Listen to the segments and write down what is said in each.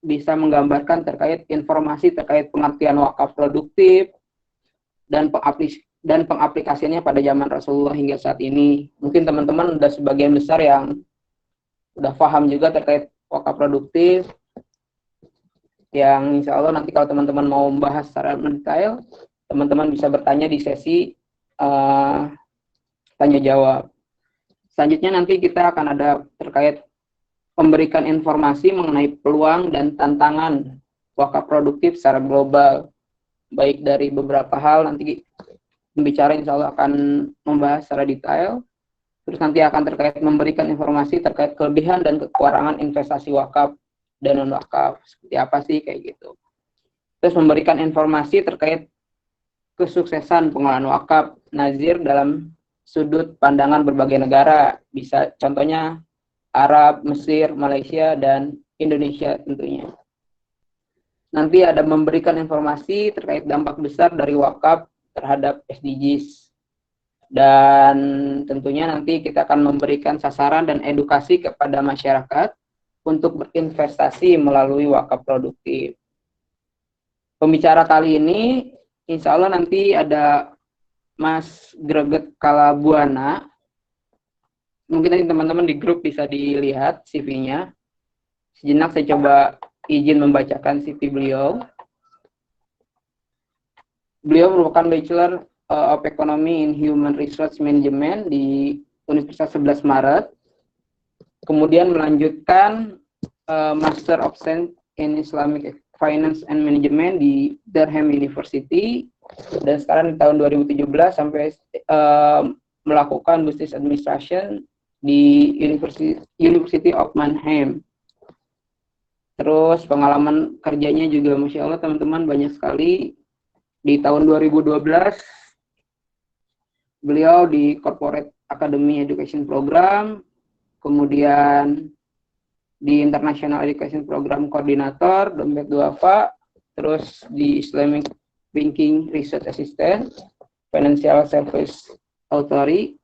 bisa menggambarkan terkait informasi terkait pengertian wakaf produktif dan pengaplikasiannya pada zaman Rasulullah hingga saat ini. Mungkin teman-teman udah sebagian besar yang udah paham juga terkait wakaf produktif, yang insya Allah nanti kalau teman-teman mau membahas secara mendetail, teman-teman bisa bertanya di sesi tanya jawab. Selanjutnya nanti kita akan ada terkait memberikan informasi mengenai peluang dan tantangan wakaf produktif secara global, baik dari beberapa hal. Nanti pembicara insya Allah akan membahas secara detail. Terus nanti akan terkait memberikan informasi terkait kelebihan dan kekurangan investasi wakaf dan non wakaf, seperti apa sih kayak gitu. Terus memberikan informasi terkait kesuksesan pengelolaan wakaf nazir dalam sudut pandangan berbagai negara, bisa contohnya Arab, Mesir, Malaysia, dan Indonesia tentunya. Nanti ada memberikan informasi terkait dampak besar dari wakaf terhadap SDGs. Dan tentunya nanti kita akan memberikan sasaran dan edukasi kepada masyarakat untuk berinvestasi melalui wakaf produktif. Pembicara kali ini, insya Allah nanti ada Mas Greget Kalabuana. Mungkin nanti teman-teman di grup bisa dilihat CV-nya. Sejenak saya coba izin membacakan CV beliau. Beliau merupakan Bachelor of Economy in Human Resource Management di Universitas 11 Maret. Kemudian melanjutkan Master of Science in Islamic Finance and Management di Durham University. Dan sekarang di tahun 2017 sampai melakukan Business Administration di University of Mannheim. Terus pengalaman kerjanya juga Masya Allah teman-teman banyak sekali. Di tahun 2012 beliau di Corporate Academy Education Program, kemudian di International Education Program Koordinator, dompet duafa, terus di Islamic Banking Research Assistant, Financial Service Authority,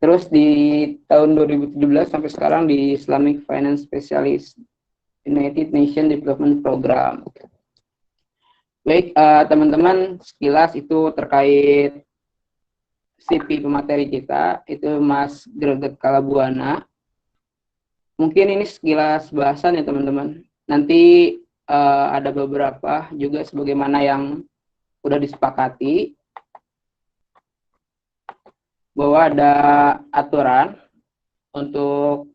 terus di tahun 2017 sampai sekarang di Islamic Finance Specialist United Nations Development Program. Baik, teman-teman, sekilas itu terkait CV pemateri kita, itu Mas Greget Kalabuana. Mungkin ini sekilas bahasan ya teman-teman. Nanti ada beberapa juga sebagaimana yang udah disepakati bahwa ada aturan untuk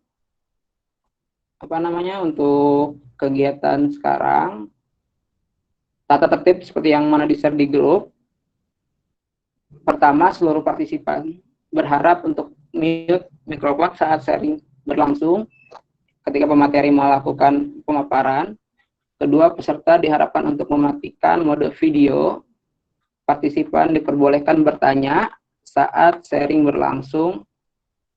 untuk kegiatan sekarang. Tata tertib seperti yang mana di-share di grup. Pertama, seluruh partisipan berharap untuk mute mikrofon saat sharing berlangsung ketika pemateri melakukan pemaparan. Kedua, peserta diharapkan untuk mematikan mode video. Partisipan diperbolehkan bertanya saat sharing berlangsung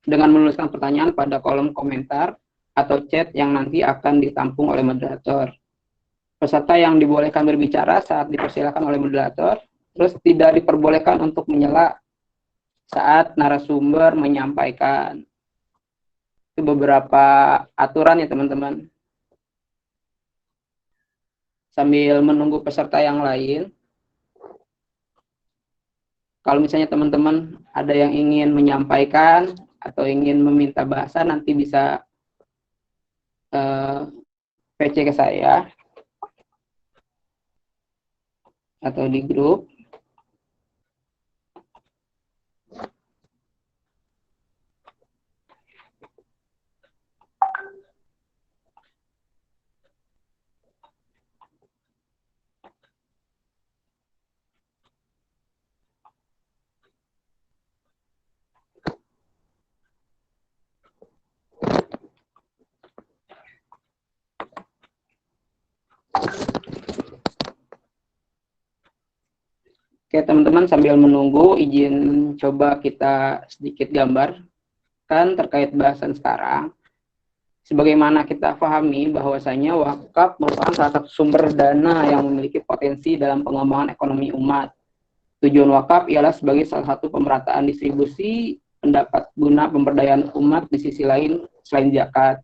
dengan menuliskan pertanyaan pada kolom komentar atau chat yang nanti akan ditampung oleh moderator. Peserta yang dibolehkan berbicara saat dipersilakan oleh moderator, terus tidak diperbolehkan untuk menyela saat narasumber menyampaikan. Itu beberapa aturan ya teman-teman. Sambil menunggu peserta yang lain, kalau misalnya teman-teman ada yang ingin menyampaikan atau ingin meminta bahasa, nanti bisa PC ke saya atau di grup. Oke teman-teman, sambil menunggu, izin coba kita sedikit gambarkan terkait bahasan sekarang. Sebagaimana kita pahami bahwasanya wakaf merupakan salah satu sumber dana yang memiliki potensi dalam pengembangan ekonomi umat. Tujuan wakaf ialah sebagai salah satu pemerataan distribusi pendapat guna pemberdayaan umat di sisi lain selain zakat.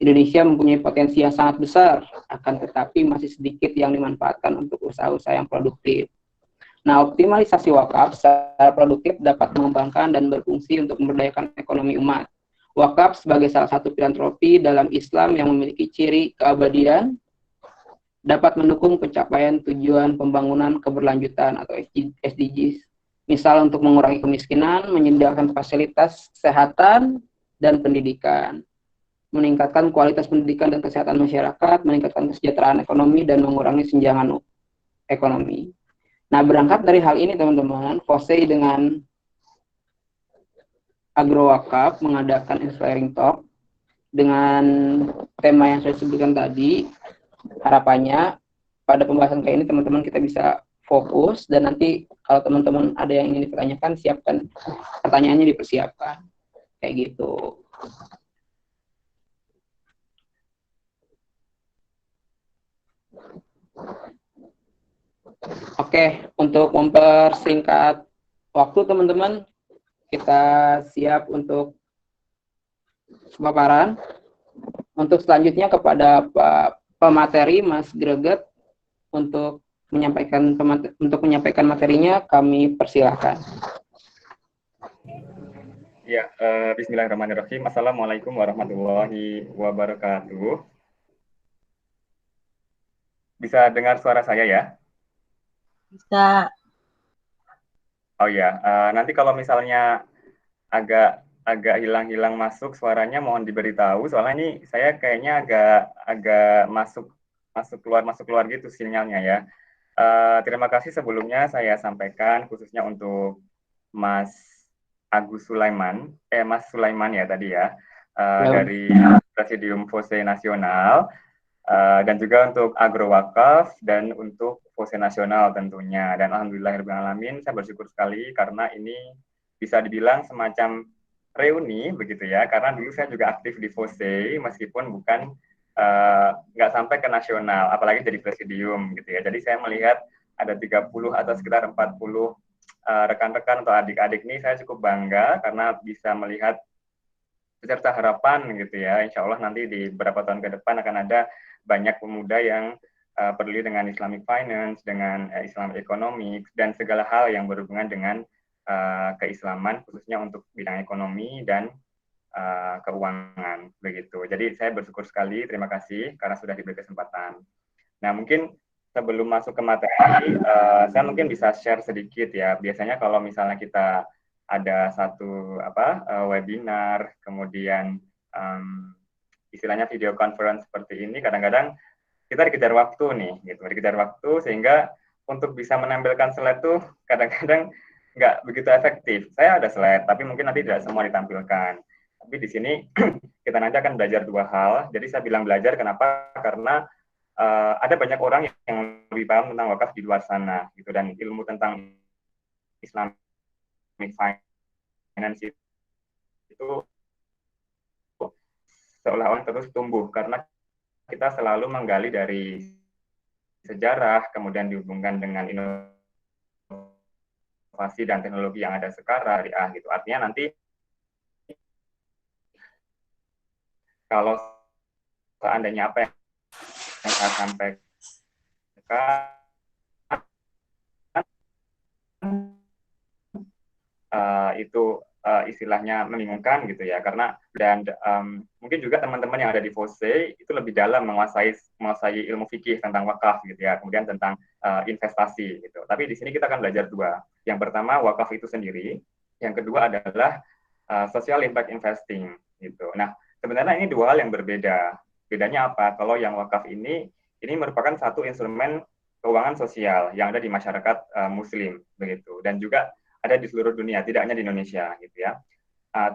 Indonesia mempunyai potensi yang sangat besar akan tetapi masih sedikit yang dimanfaatkan untuk usaha-usaha yang produktif. Nah, optimalisasi wakaf secara produktif dapat mengembangkan dan berfungsi untuk memberdayakan ekonomi umat. Wakaf sebagai salah satu filantropi dalam Islam yang memiliki ciri keabadian dapat mendukung pencapaian tujuan pembangunan keberlanjutan atau SDGs. Misal untuk mengurangi kemiskinan, menyediakan fasilitas kesehatan dan pendidikan, meningkatkan kualitas pendidikan dan kesehatan masyarakat, meningkatkan kesejahteraan ekonomi, dan mengurangi senjangan ekonomi. Nah, berangkat dari hal ini teman-teman, FOSEI dengan Agrowakaf mengadakan Inspiring Talk dengan tema yang saya sebutkan tadi. Harapannya pada pembahasan kayak ini teman-teman kita bisa fokus, dan nanti kalau teman-teman ada yang ingin ditanyakan, siapkan pertanyaannya, dipersiapkan kayak gitu. Oke, untuk mempersingkat waktu teman-teman, kita siap untuk pemaparan. Untuk selanjutnya kepada Pak pemateri Mas Greget untuk menyampaikan materinya, kami persilahkan. Ya, Bismillahirrahmanirrahim. Assalamualaikum warahmatullahi wabarakatuh. Bisa dengar suara saya ya? Bisa. Oh ya, nanti kalau misalnya agak hilang-hilang masuk suaranya, mohon diberitahu. Soalnya ini saya kayaknya agak masuk keluar gitu sinyalnya ya. Terima kasih sebelumnya saya sampaikan khususnya untuk Mas Agus Sulaiman, Mas Sulaiman ya tadi ya, dari Presidium FOSE Nasional, dan juga untuk Agrowakaf dan untuk FOSE Nasional tentunya. Dan alhamdulillahirrahmanirrahim, saya bersyukur sekali karena ini bisa dibilang semacam reuni begitu ya, karena dulu saya juga aktif di FOSE meskipun bukan nggak sampai ke nasional, apalagi jadi presidium gitu ya. Jadi saya melihat ada 30 atau sekitar 40 rekan-rekan atau adik-adik ini, saya cukup bangga karena bisa melihat beserta harapan gitu ya. Insya Allah nanti di beberapa tahun ke depan akan ada banyak pemuda yang peduli dengan Islamic Finance, dengan Islam Economics, dan segala hal yang berhubungan dengan keislaman, khususnya untuk bidang ekonomi dan keuangan begitu. Jadi saya bersyukur sekali, terima kasih karena sudah diberi kesempatan. Nah, mungkin sebelum masuk ke materi, saya mungkin bisa share sedikit ya. Biasanya kalau misalnya kita ada satu webinar, kemudian istilahnya video conference seperti ini, kadang-kadang kita dikejar waktu nih, gitu, dikejar waktu sehingga untuk bisa menampilkan slide tuh kadang-kadang nggak begitu efektif. Saya ada slide, tapi mungkin nanti tidak semua ditampilkan. Tapi di sini kita nanti akan belajar dua hal. Jadi saya bilang belajar, kenapa? Karena ada banyak orang yang lebih paham tentang wakaf di luar sana, gitu, dan ilmu tentang Islamic Finance itu seolah-olah terus tumbuh karena kita selalu menggali dari sejarah, kemudian dihubungkan dengan inovasi dan teknologi yang ada sekarang, gitu. Artinya nanti kalau seandainya apa yang saya sampaikan itu istilahnya membingungkan gitu ya, karena dan mungkin juga teman-teman yang ada di FOSE itu lebih dalam menguasai ilmu fikih tentang wakaf gitu ya, kemudian tentang investasi gitu. Tapi di sini kita akan belajar dua. Yang pertama wakaf itu sendiri, yang kedua adalah social impact investing gitu. Nah, sebenarnya ini dua hal yang berbeda. Bedanya apa? Kalau yang wakaf ini merupakan satu instrumen keuangan sosial yang ada di masyarakat Muslim begitu, dan juga ada di seluruh dunia, tidak hanya di Indonesia gitu ya.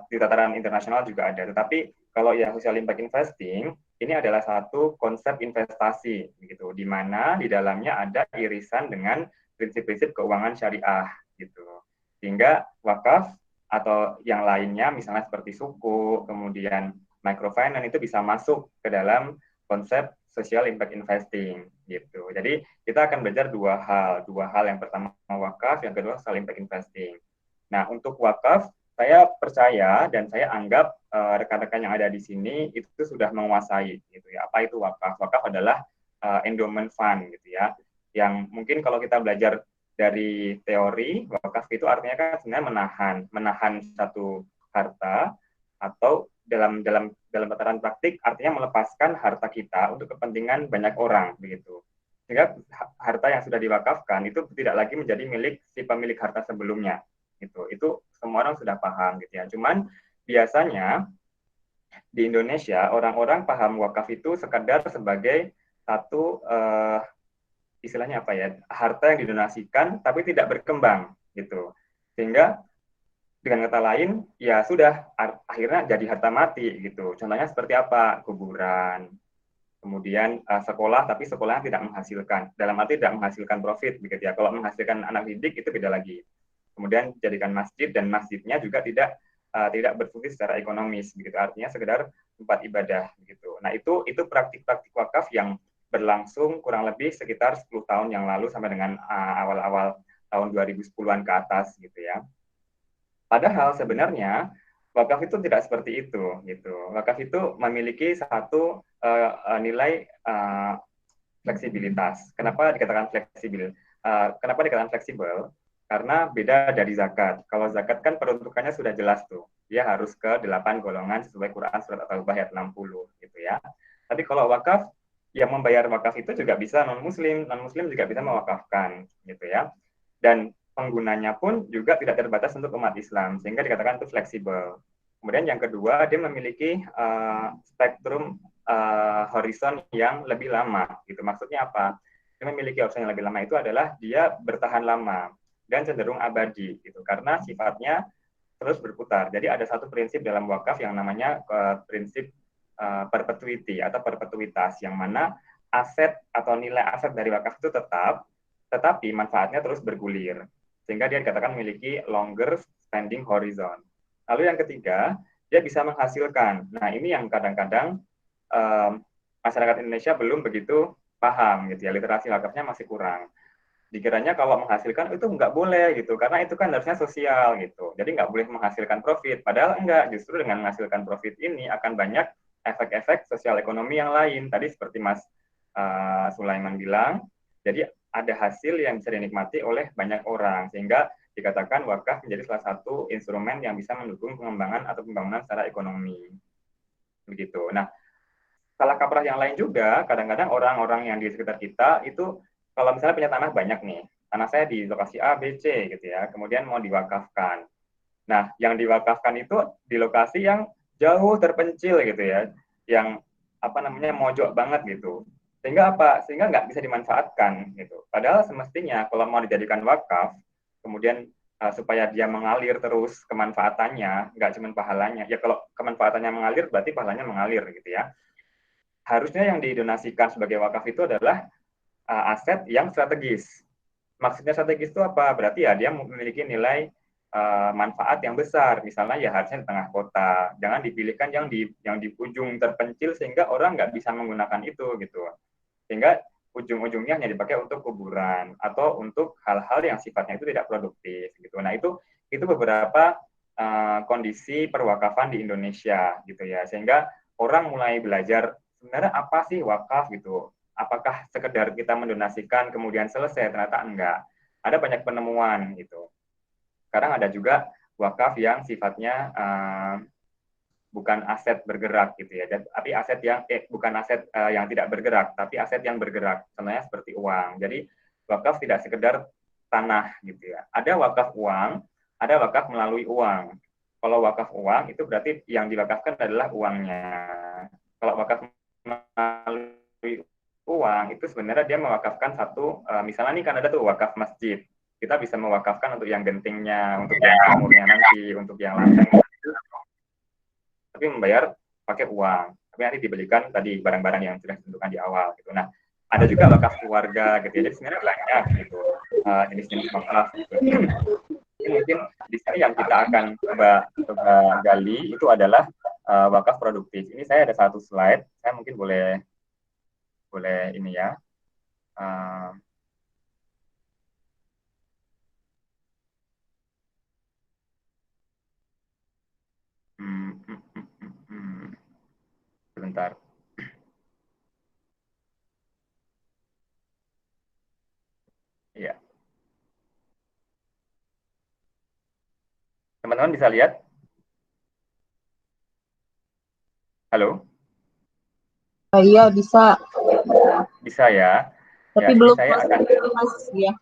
Di tataran internasional juga ada. Tetapi kalau yang social impact investing, ini adalah satu konsep investasi gitu, di mana di dalamnya ada irisan dengan prinsip-prinsip keuangan syariah gitu. Sehingga wakaf atau yang lainnya misalnya seperti suku, kemudian microfinance itu bisa masuk ke dalam konsep social impact investing gitu. Jadi kita akan belajar dua hal. Yang pertama wakaf, yang kedua social impact investing. Nah, untuk wakaf saya percaya dan saya anggap rekan-rekan yang ada di sini itu sudah menguasai gitu ya. Apa itu wakaf? Wakaf adalah endowment fund gitu ya. Yang mungkin kalau kita belajar dari teori, wakaf itu artinya kan sebenarnya menahan satu harta, atau dalam tataran praktik artinya melepaskan harta kita untuk kepentingan banyak orang begitu. Sehingga harta yang sudah diwakafkan itu tidak lagi menjadi milik si pemilik harta sebelumnya. Itu semua orang sudah paham gitu ya. Cuman biasanya di Indonesia orang-orang paham wakaf itu sekadar sebagai satu istilahnya apa ya, harta yang didonasikan tapi tidak berkembang gitu. Sehingga dengan kata lain ya sudah akhirnya jadi harta mati gitu. Contohnya seperti apa? Kuburan, kemudian sekolah tapi sekolahnya tidak menghasilkan, dalam arti tidak menghasilkan profit begitu ya. Kalau menghasilkan anak didik itu beda lagi. Kemudian jadikan masjid dan masjidnya juga tidak berfungsi secara ekonomis begitu, artinya sekedar tempat ibadah begitu. Nah itu praktik-praktik wakaf yang berlangsung kurang lebih sekitar 10 tahun yang lalu sampai dengan awal-awal tahun 2010-an ke atas gitu ya. Padahal sebenarnya wakaf itu tidak seperti itu gitu. Wakaf itu memiliki satu nilai fleksibilitas. Kenapa dikatakan fleksibel? Kenapa dikatakan fleksibel? Karena beda dari zakat. Kalau zakat kan peruntukannya sudah jelas tuh. Dia harus ke 8 golongan sesuai Quran surat At-Taubah ayat 60 gitu ya. Tapi kalau wakaf, yang membayar wakaf itu juga bisa non-muslim juga bisa mewakafkan gitu ya. Dan penggunanya pun juga tidak terbatas untuk umat Islam, sehingga dikatakan itu fleksibel. Kemudian yang kedua, dia memiliki spektrum horizon yang lebih lama. Gitu. Maksudnya apa? Dia memiliki opsi yang lebih lama itu adalah dia bertahan lama dan cenderung abadi, gitu. Karena sifatnya terus berputar. Jadi ada satu prinsip dalam wakaf yang namanya prinsip perpetuity atau perpetuitas, yang mana aset atau nilai aset dari wakaf itu tetap, tetapi manfaatnya terus bergulir. Sehingga dia dikatakan memiliki longer standing horizon. Lalu yang ketiga, dia bisa menghasilkan. Nah, ini yang kadang-kadang masyarakat Indonesia belum begitu paham gitu ya, literasi wakafnya masih kurang. Dikiranya kalau menghasilkan itu nggak boleh gitu, karena itu kan harusnya sosial gitu. Jadi nggak boleh menghasilkan profit. Padahal enggak, justru dengan menghasilkan profit ini akan banyak efek-efek sosial ekonomi yang lain. Tadi seperti Mas Sulaiman bilang, jadi ada hasil yang bisa dinikmati oleh banyak orang, sehingga dikatakan wakaf menjadi salah satu instrumen yang bisa mendukung pengembangan atau pembangunan secara ekonomi. Begitu. Nah, salah kaprah yang lain juga, kadang-kadang orang-orang yang di sekitar kita itu kalau misalnya punya tanah banyak nih, tanah saya di lokasi A, B, C gitu ya, kemudian mau diwakafkan. Nah, yang diwakafkan itu di lokasi yang jauh terpencil gitu ya, yang apa namanya mojok banget gitu. Sehingga apa? Sehingga nggak bisa dimanfaatkan gitu. Padahal semestinya kalau mau dijadikan wakaf, kemudian supaya dia mengalir terus kemanfaatannya, nggak cuma pahalanya. Ya kalau kemanfaatannya mengalir berarti pahalanya mengalir gitu ya. Harusnya yang didonasikan sebagai wakaf itu adalah aset yang strategis. Maksudnya strategis itu apa? Berarti ya dia memiliki nilai manfaat yang besar. Misalnya ya harusnya di tengah kota. Jangan dipilihkan yang di ujung terpencil sehingga orang nggak bisa menggunakan itu gitu. Sehingga ujung-ujungnya hanya dipakai untuk kuburan atau untuk hal-hal yang sifatnya itu tidak produktif gitu. Nah, itu beberapa kondisi perwakafan di Indonesia gitu ya. Sehingga orang mulai belajar sebenarnya apa sih wakaf gitu. Apakah sekedar kita mendonasikan kemudian selesai? Ternyata enggak. Ada banyak penemuan gitu. Sekarang ada juga wakaf yang sifatnya bukan aset bergerak gitu ya, tapi aset yang bukan aset yang tidak bergerak, tapi aset yang bergerak. Contohnya seperti uang. Jadi wakaf tidak sekedar tanah gitu ya. Ada wakaf uang, ada wakaf melalui uang. Kalau wakaf uang itu berarti yang diwakafkan adalah uangnya. Kalau wakaf melalui uang itu sebenarnya dia mewakafkan satu, misalnya nih kan ada tuh wakaf masjid. Kita bisa mewakafkan untuk yang gentingnya, untuk yang sumurnya nanti, untuk yang lantainya, tapi membayar pakai uang. Tapi nanti dibelikan tadi barang-barang yang sudah ditentukan di awal gitu. Nah, ada juga wakaf keluarga gitu ya. Jadi sebenarnya banyak gitu jenis-jenis wakaf gitu. Ini mungkin di sini yang kita akan coba gali itu adalah wakaf produktif. Ini saya ada satu slide, saya mungkin boleh ini ya. Uh, Sebentar. Teman-teman bisa lihat? Halo? Iya, bisa. Bisa ya? Tapi Ya, ini belum saya akan Mas, ya.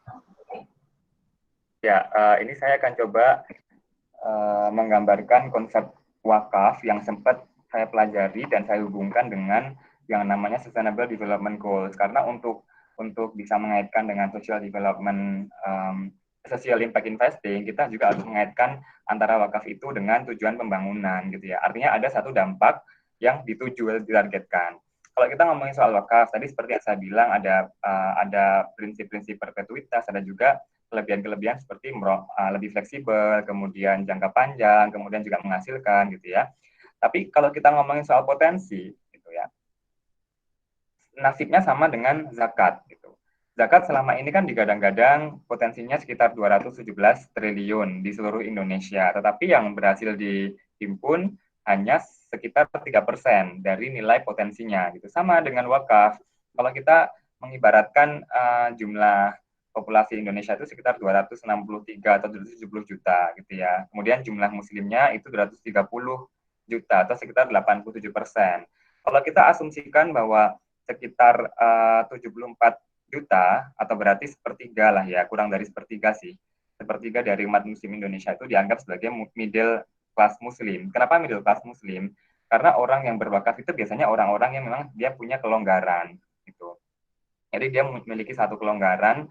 ini saya akan coba menggambarkan konsep wakaf yang sempat saya pelajari dan saya hubungkan dengan yang namanya Sustainable Development Goals, karena untuk bisa mengaitkan dengan social development, social impact investing, kita juga harus mengaitkan antara wakaf itu dengan tujuan pembangunan gitu ya. Artinya ada satu dampak yang dituju, ditargetkan. Kalau kita ngomongin soal wakaf, tadi seperti yang saya bilang ada prinsip-prinsip perpetuitas, ada juga kelebihan-kelebihan seperti lebih fleksibel, kemudian jangka panjang, kemudian juga menghasilkan gitu ya. Tapi kalau kita ngomongin soal potensi gitu ya, nasibnya sama dengan zakat gitu. Zakat selama ini kan digadang-gadang potensinya sekitar 217 triliun di seluruh Indonesia, tetapi yang berhasil dihimpun hanya sekitar 3% dari nilai potensinya gitu. Sama dengan wakaf. Kalau kita mengibaratkan jumlah populasi Indonesia itu sekitar 263 atau 270 juta gitu ya. Kemudian jumlah muslimnya itu 230 juta atau sekitar 87%. Kalau kita asumsikan bahwa sekitar 74 juta atau berarti sepertiga lah ya, kurang dari sepertiga sih. Sepertiga dari umat muslim Indonesia itu dianggap sebagai middle class muslim. Kenapa middle class muslim? Karena orang yang berwakaf itu biasanya orang-orang yang memang dia punya kelonggaran gitu. Jadi dia memiliki satu kelonggaran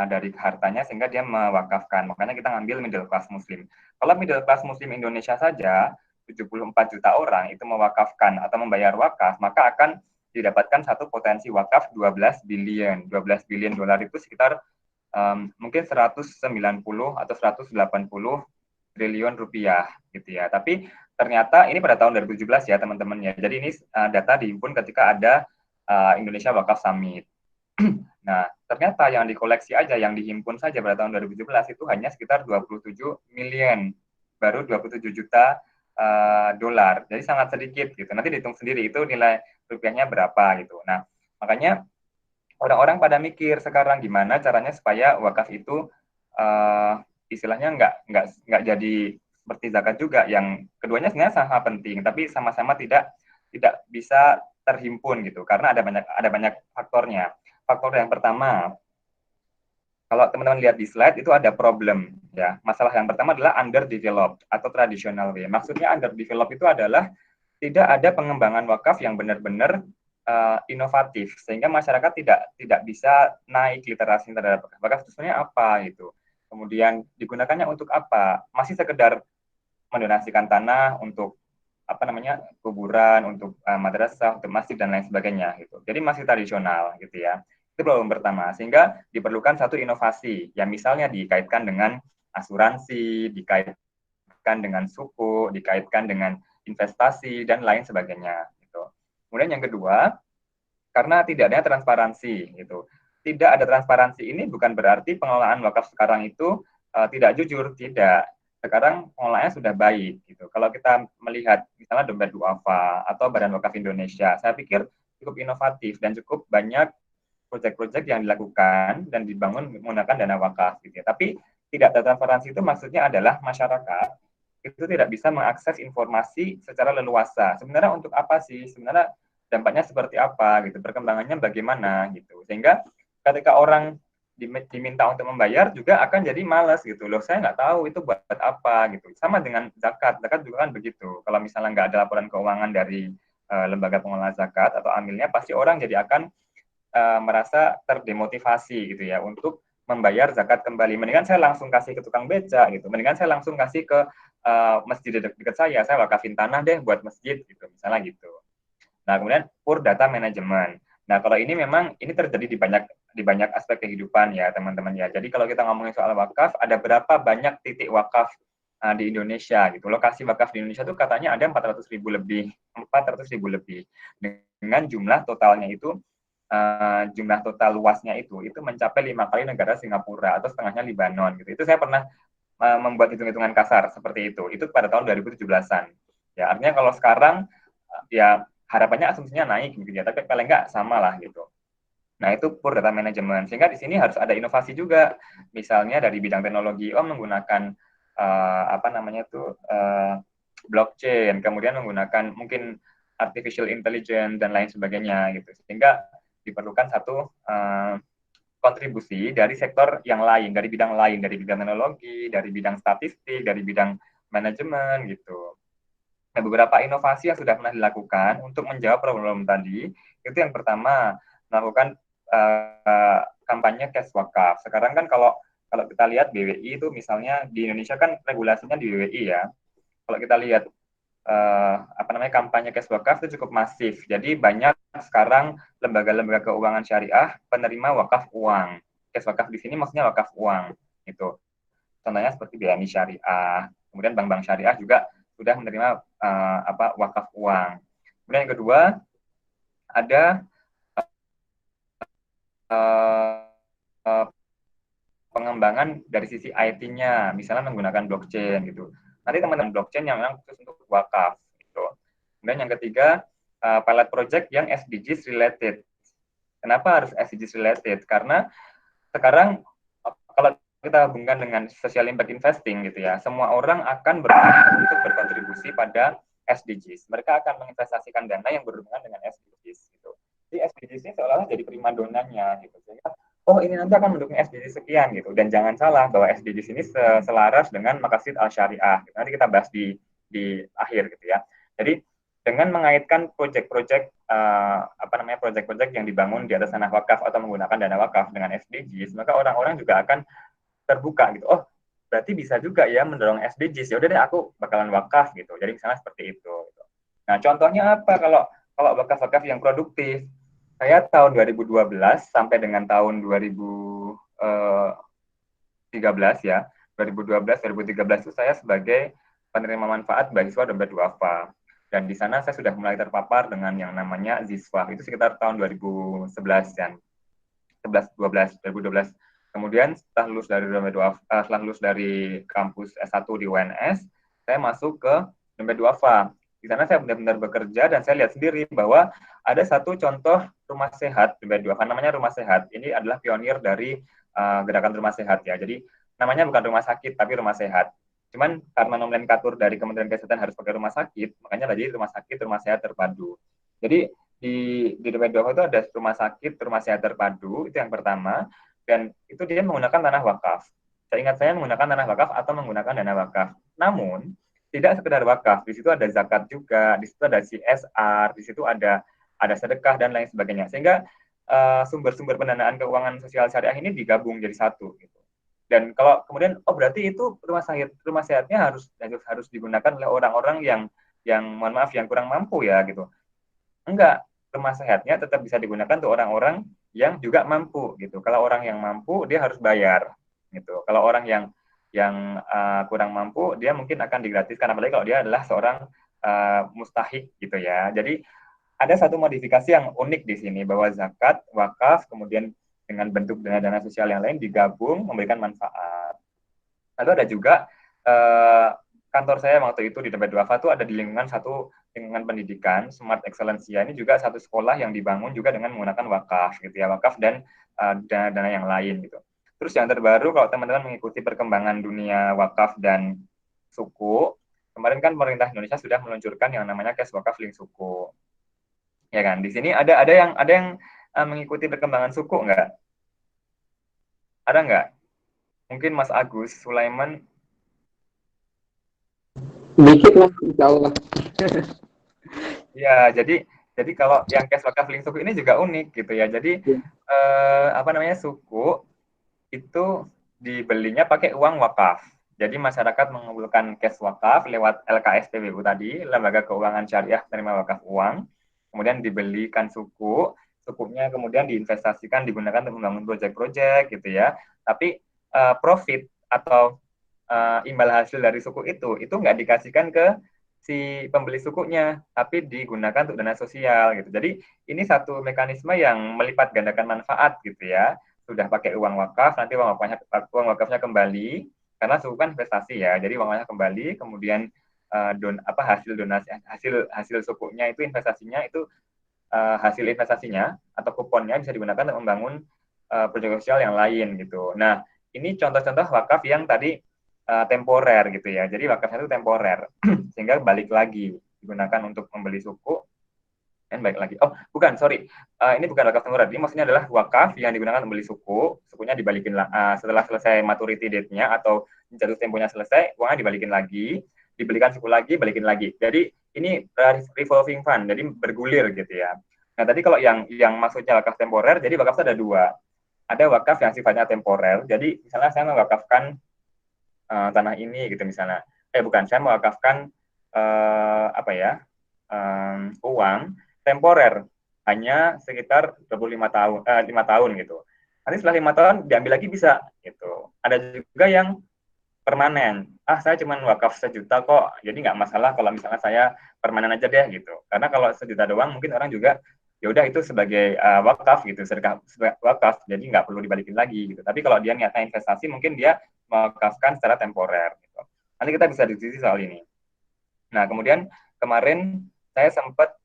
dari hartanya sehingga dia mewakafkan. Makanya kita ngambil middle class muslim. Kalau middle class muslim Indonesia saja 74 juta orang itu mewakafkan atau membayar wakaf, maka akan didapatkan satu potensi wakaf 12 billion. 12 billion dolar itu sekitar mungkin 190 atau 180 triliun rupiah gitu ya. Tapi ternyata ini pada tahun 2017 ya teman-teman ya. Jadi ini data dihimpun ketika ada Indonesia Wakaf Summit. Nah, ternyata yang dikoleksi aja, yang dihimpun saja pada tahun 2017 itu hanya sekitar 27 million, baru 27 juta dolar. Jadi sangat sedikit gitu. Nanti dihitung sendiri itu nilai rupiahnya berapa gitu. Nah, makanya orang-orang pada mikir sekarang gimana caranya supaya wakaf itu istilahnya nggak jadi seperti zakat juga, yang keduanya sebenarnya sama penting, tapi sama-sama tidak bisa terhimpun gitu karena ada banyak faktornya. Faktor yang pertama, kalau teman-teman lihat di slide itu ada problem ya. Masalah yang pertama adalah underdeveloped atau traditional way. Maksudnya underdeveloped itu adalah tidak ada pengembangan wakaf yang benar-benar inovatif sehingga masyarakat tidak bisa naik literasi terhadap wakaf itu sebenarnya apa gitu. Kemudian digunakannya untuk apa? Masih sekedar mendonasikan tanah untuk kuburan, untuk madrasah, untuk masjid dan lain sebagainya gitu. Jadi masih tradisional gitu ya. Itu problem pertama, sehingga diperlukan satu inovasi yang misalnya dikaitkan dengan asuransi, dikaitkan dengan suku, dikaitkan dengan investasi dan lain sebagainya gitu. Kemudian yang kedua, karena tidak adanya transparansi gitu. Tidak ada transparansi ini bukan berarti pengelolaan wakaf sekarang itu tidak jujur, tidak. Sekarang pengelolaannya sudah baik gitu. Kalau kita melihat misalnya Dompet Duafa atau Badan Wakaf Indonesia, saya pikir cukup inovatif dan cukup banyak proyek-proyek yang dilakukan dan dibangun menggunakan dana wakaf gitu ya. Tapi tidak ada transparansi itu maksudnya adalah masyarakat itu tidak bisa mengakses informasi secara leluasa. Sebenarnya untuk apa sih? Sebenarnya dampaknya seperti apa gitu, perkembangannya bagaimana gitu. Sehingga ketika orang diminta untuk membayar juga akan jadi malas gitu loh, saya nggak tahu itu buat apa gitu. Sama dengan zakat juga kan begitu. Kalau misalnya nggak ada laporan keuangan dari lembaga pengelola zakat atau amilnya, pasti orang jadi akan merasa terdemotivasi gitu ya untuk membayar zakat kembali. Mendingan saya langsung kasih ke tukang beca gitu. Mendingan saya langsung kasih ke masjid dekat saya wakafin tanah deh buat masjid gitu, misalnya gitu. Nah, kemudian poor data management. Nah, kalau ini memang ini terjadi di banyak aspek kehidupan ya, teman-teman ya. Jadi kalau kita ngomongin soal wakaf, ada berapa banyak titik wakaf di Indonesia gitu. Lokasi wakaf di Indonesia itu katanya ada 400.000 lebih, 400.000 lebih. Dengan jumlah totalnya itu jumlah total luasnya itu mencapai 5 kali negara Singapura atau setengahnya Libanon gitu. Itu saya pernah membuat hitung-hitungan kasar seperti itu. Itu pada tahun 2017-an. Ya, artinya kalau sekarang ya harapannya asumsinya naik gitu ya, tapi paling nggak sama lah gitu. Nah, itu poor data management. Sehingga di sini harus ada inovasi juga. Misalnya dari bidang teknologi, menggunakan apa namanya tuh blockchain, kemudian menggunakan mungkin artificial intelligence dan lain sebagainya gitu, sehingga diperlukan satu kontribusi dari sektor yang lain, dari bidang lain, dari bidang teknologi, dari bidang statistik, dari bidang manajemen gitu. Nah, beberapa inovasi yang sudah pernah dilakukan untuk menjawab problem tadi, itu yang pertama melakukan kampanye cash wakaf. Sekarang kan kalau kita lihat BWI itu misalnya di Indonesia kan regulasinya di BWI ya. Kalau kita lihat apa namanya kampanye cash wakaf itu cukup masif. Jadi banyak sekarang lembaga-lembaga keuangan syariah penerima wakaf uang. Cash wakaf di sini maksudnya wakaf uang gitu. Contohnya seperti BNI Syariah, kemudian bank-bank syariah juga sudah menerima wakaf uang. Kemudian yang kedua ada pengembangan dari sisi IT-nya, misalnya menggunakan blockchain gitu. Nanti teman-teman blockchain yang memang khusus untuk wakaf gitu. Kemudian yang ketiga, pilot project yang SDGs related. Kenapa harus SDGs related? Karena sekarang kalau kita hubungkan dengan social impact investing gitu ya, semua orang akan berusaha untuk berkontribusi pada SDGs. Mereka akan menginvestasikan dana yang berhubungan dengan SDGs gitu. Jadi SDGs ini seolah-olah jadi primadonanya gitu. Sehingga oh ini nanti akan mendukung SDGs sekian gitu. Dan jangan salah bahwa SDGs ini selaras dengan Maqasid Al-Syariah. Nanti kita bahas di akhir gitu ya. Jadi dengan mengaitkan proyek-proyek proyek-proyek yang dibangun di atas tanah wakaf atau menggunakan dana wakaf dengan SDGs, maka orang-orang juga akan terbuka gitu. Oh, berarti bisa juga ya mendorong SDGs. Ya udah deh aku bakalan wakaf gitu. Jadi misalnya seperti itu. Gitu. Nah, contohnya apa kalau wakaf-wakaf yang produktif? Saya tahun 2012 sampai dengan tahun 2013 ya. 2012 2013 itu saya sebagai penerima manfaat beasiswa dompet duafa. Dan di sana saya sudah mulai terpapar dengan yang namanya Ziswa. Itu sekitar tahun 2011 kan. 2012. Kemudian setelah lulus dari kampus S1 di UNS, saya masuk ke dompet duafa. Di sana saya benar-benar bekerja dan saya lihat sendiri bahwa ada satu contoh rumah sehat dompet duafa, namanya Rumah Sehat. Ini adalah pionir dari gerakan rumah sehat ya. Jadi namanya bukan rumah sakit tapi rumah sehat. Cuman karena nomenklatur dari Kementerian Kesehatan harus pakai rumah sakit, makanya jadi rumah sakit, rumah sehat terpadu. Jadi di dompet duafa itu ada rumah sakit, rumah sehat terpadu, itu yang pertama, dan itu dia menggunakan tanah wakaf. Seingat saya menggunakan tanah wakaf atau menggunakan dana wakaf. Namun, tidak sekedar wakaf, di situ ada zakat juga, di situ ada CSR, di situ ada sedekah dan lain sebagainya. Sehingga sumber-sumber pendanaan keuangan sosial syariah ini digabung jadi satu gitu. Dan kalau kemudian berarti itu rumah sehatnya harus digunakan oleh orang-orang yang mohon maaf yang kurang mampu ya gitu. Enggak, rumah sehatnya tetap bisa digunakan untuk orang-orang yang juga mampu gitu. Kalau orang yang mampu dia harus bayar gitu. Kalau orang yang kurang mampu dia mungkin akan digratiskan, apalagi kalau dia adalah seorang mustahik gitu ya. Jadi ada satu modifikasi yang unik di sini bahwa zakat, wakaf, kemudian dengan bentuk dana-dana sosial yang lain digabung memberikan manfaat. Lalu ada juga kantor saya waktu itu di Dompet Duafa itu ada di lingkungan pendidikan Smart Excellencia. Ini juga satu sekolah yang dibangun juga dengan menggunakan wakaf gitu ya, wakaf dan dana-dana yang lain gitu. Terus yang terbaru kalau teman-teman mengikuti perkembangan dunia wakaf dan suku, kemarin kan pemerintah Indonesia sudah meluncurkan yang namanya cash wakaf link suku. Ya kan? Di sini ada yang mengikuti perkembangan suku enggak? Ada enggak? Mungkin Mas Agus Sulaiman. Dikit lah, insya Allah. Ya, jadi kalau yang cash wakaf link suku ini juga unik gitu ya. Jadi suku itu dibelinya pakai uang wakaf. Jadi masyarakat mengumpulkan cash wakaf lewat LKSPWU tadi, Lembaga Keuangan Syariah Penerima Wakaf Uang. Kemudian dibelikan sukunya kemudian diinvestasikan, digunakan untuk membangun proyek-proyek gitu ya. Tapi profit atau imbal hasil dari suku itu nggak dikasihkan ke si pembeli sukunya, tapi digunakan untuk dana sosial gitu. Jadi ini satu mekanisme yang melipat gandakan manfaat gitu ya. Sudah pakai uang wakaf, nanti uang wakafnya kembali karena suku kan investasi ya. Jadi uang wakafnya kembali, kemudian hasil donasi hasil sukunya itu investasinya itu hasil investasinya atau kuponnya bisa digunakan untuk membangun proyek sosial yang lain gitu. Nah, ini contoh-contoh wakaf yang tadi temporer gitu ya. Jadi wakafnya itu temporer sehingga balik lagi digunakan untuk membeli suku dan balik lagi. Oh, bukan, sorry. Ini bukan wakaf temporer. Ini maksudnya adalah wakaf yang digunakan untuk beli suku, sukunya dibalikin setelah selesai maturity date-nya atau jatuh temponya selesai, uangnya dibalikin lagi, dibelikan suku lagi, balikin lagi. Jadi ini revolving fund, jadi bergulir gitu ya. Nah, tadi kalau yang maksudnya wakaf temporer, jadi wakaf itu ada dua. Ada wakaf yang sifatnya temporer, jadi misalnya saya mewakafkan tanah ini gitu misalnya. Bukan, saya mewakafkan apa ya, uang temporer hanya sekitar 5 tahun gitu. Nanti setelah 5 tahun diambil lagi bisa gitu. Ada juga yang permanen. Saya cuma wakaf 1 juta kok, jadi nggak masalah kalau misalnya saya permanen aja deh gitu. Karena kalau 1 juta doang mungkin orang juga ya udah itu sebagai wakaf gitu, sedekah wakaf, jadi nggak perlu dibalikin lagi gitu. Tapi kalau dia niatnya investasi, mungkin dia mewakafkan secara temporer gitu. Nanti kita bisa diskusi soal ini. Nah, kemudian kemarin saya sempat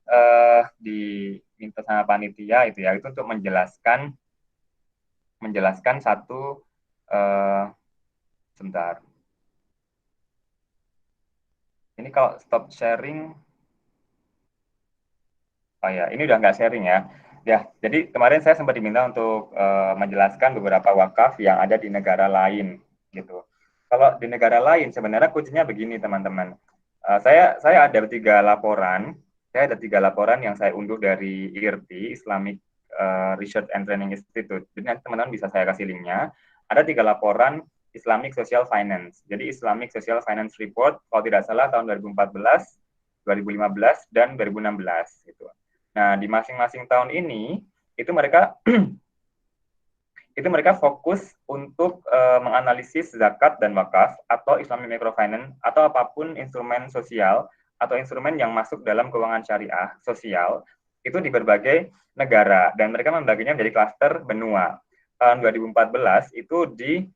diminta sama panitia itu ya, itu untuk menjelaskan satu sebentar. Ini kalau stop sharing, oh ya, ini udah nggak sharing ya. Ya, jadi kemarin saya sempat diminta untuk menjelaskan beberapa wakaf yang ada di negara lain, gitu. Kalau di negara lain, sebenarnya kuncinya begini, teman-teman. Saya ada 3 laporan. Saya ada 3 laporan yang saya unduh dari IRT, Islamic Research and Training Institute. Jadi nanti teman-teman bisa saya kasih linknya. Ada 3 laporan Islamic Social Finance. Jadi Islamic Social Finance Report, kalau tidak salah tahun 2014, 2015, dan 2016. Gitu. Nah, di masing-masing tahun ini, itu mereka fokus untuk menganalisis zakat dan wakaf atau Islamic Microfinance atau apapun instrumen sosial atau instrumen yang masuk dalam keuangan syariah sosial itu di berbagai negara, dan mereka membaginya menjadi klaster benua. Tahun 2014 itu di